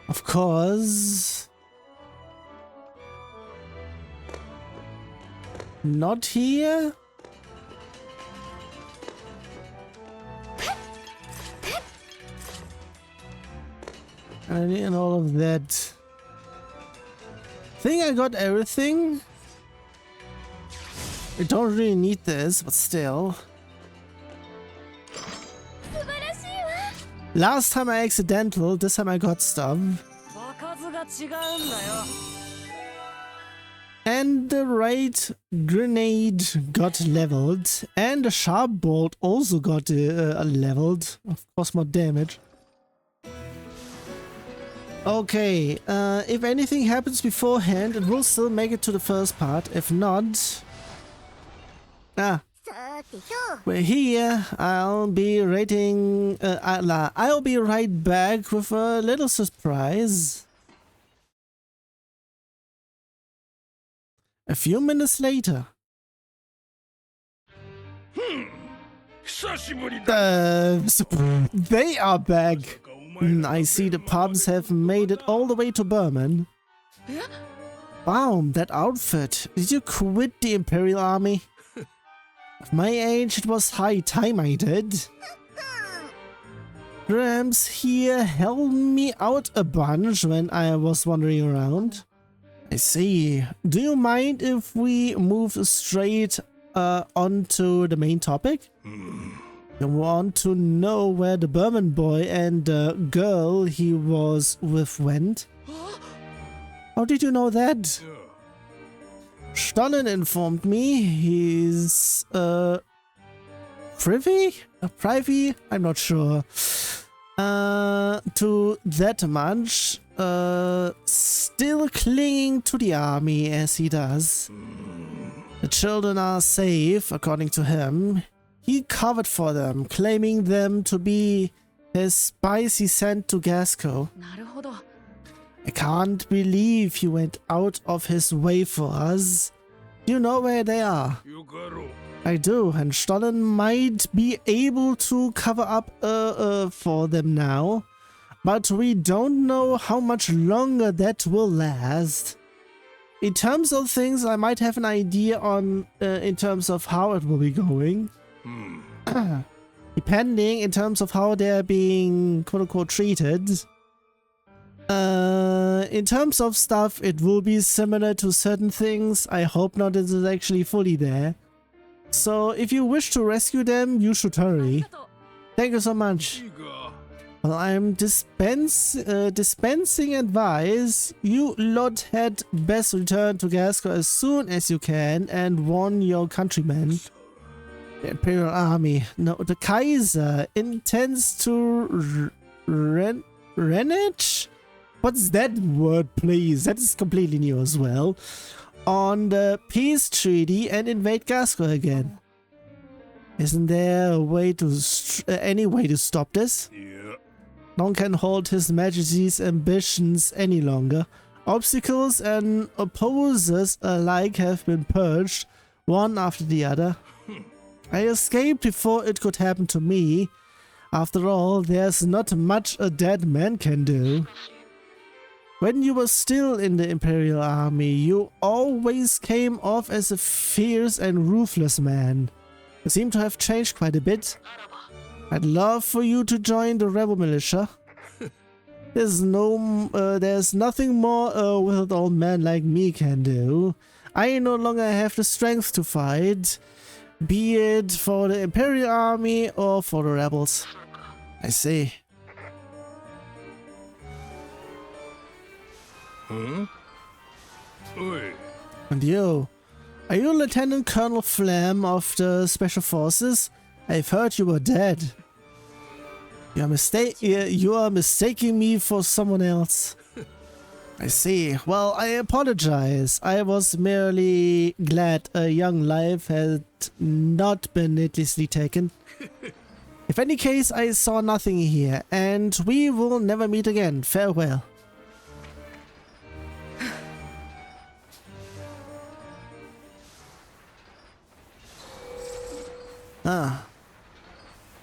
Of course. Not here? I need all of that. Think I got everything? I don't really need this, but still. Last time I accidental, this time I got stuff. And the right grenade got leveled, and the sharp bolt also got leveled. Of course, more damage. Okay, if anything happens beforehand, it will still make it to the first part. If not... We're here. I'll be right back with a little surprise. A few minutes later. They are back. I see the pubs have made it all the way to Berman. Wow, that outfit. Did you quit the Imperial Army? At my age, it was high time I did. Gramps here helped me out a bunch when I was wandering around. I see. Do you mind if we move straight onto the main topic? You want to know where the Berman boy and the girl he was with went? How did you know that? Stollen informed me he's privy? I'm not sure. To that much. Still clinging to the army as he does. The children are safe, according to him. He covered for them, claiming them to be his spies he sent to Gasco. I can't believe he went out of his way for us. You know where they are? I do, and Stollen might be able to cover up for them now. But we don't know how much longer that will last. In terms of things, I might have an idea on in terms of how it will be going. Depending in terms of how they're being quote-unquote treated. In terms of stuff, it will be similar to certain things. I hope not that it's actually fully there. So if you wish to rescue them, you should hurry. Thank you so much. Well, I'm dispensing advice. You lot had best return to Gasco as soon as you can and warn your countrymen. The Imperial Army, no, the Kaiser intends to renege? What's that word, please? That is completely new as well. On the peace treaty and invade Gasco again. Isn't there a way to any way to stop this? Yeah. No one can hold His Majesty's ambitions any longer. Obstacles and opposers alike have been purged, one after the other. I escaped before it could happen to me. After all, there's not much a dead man can do. When you were still in the Imperial Army, you always came off as a fierce and ruthless man. You seem to have changed quite a bit. I'd love for you to join the rebel militia. There's nothing more a withered old man like me can do. I no longer have the strength to fight, be it for the Imperial Army or for the rebels. I see. Huh? Oi. And you? Are you Lieutenant Colonel Flam of the Special Forces? I've heard you were dead. You are mistaking me for someone else. I see. Well, I apologize. I was merely glad a young life had not been needlessly taken. In any case, I saw nothing here, and we will never meet again. Farewell. Ah.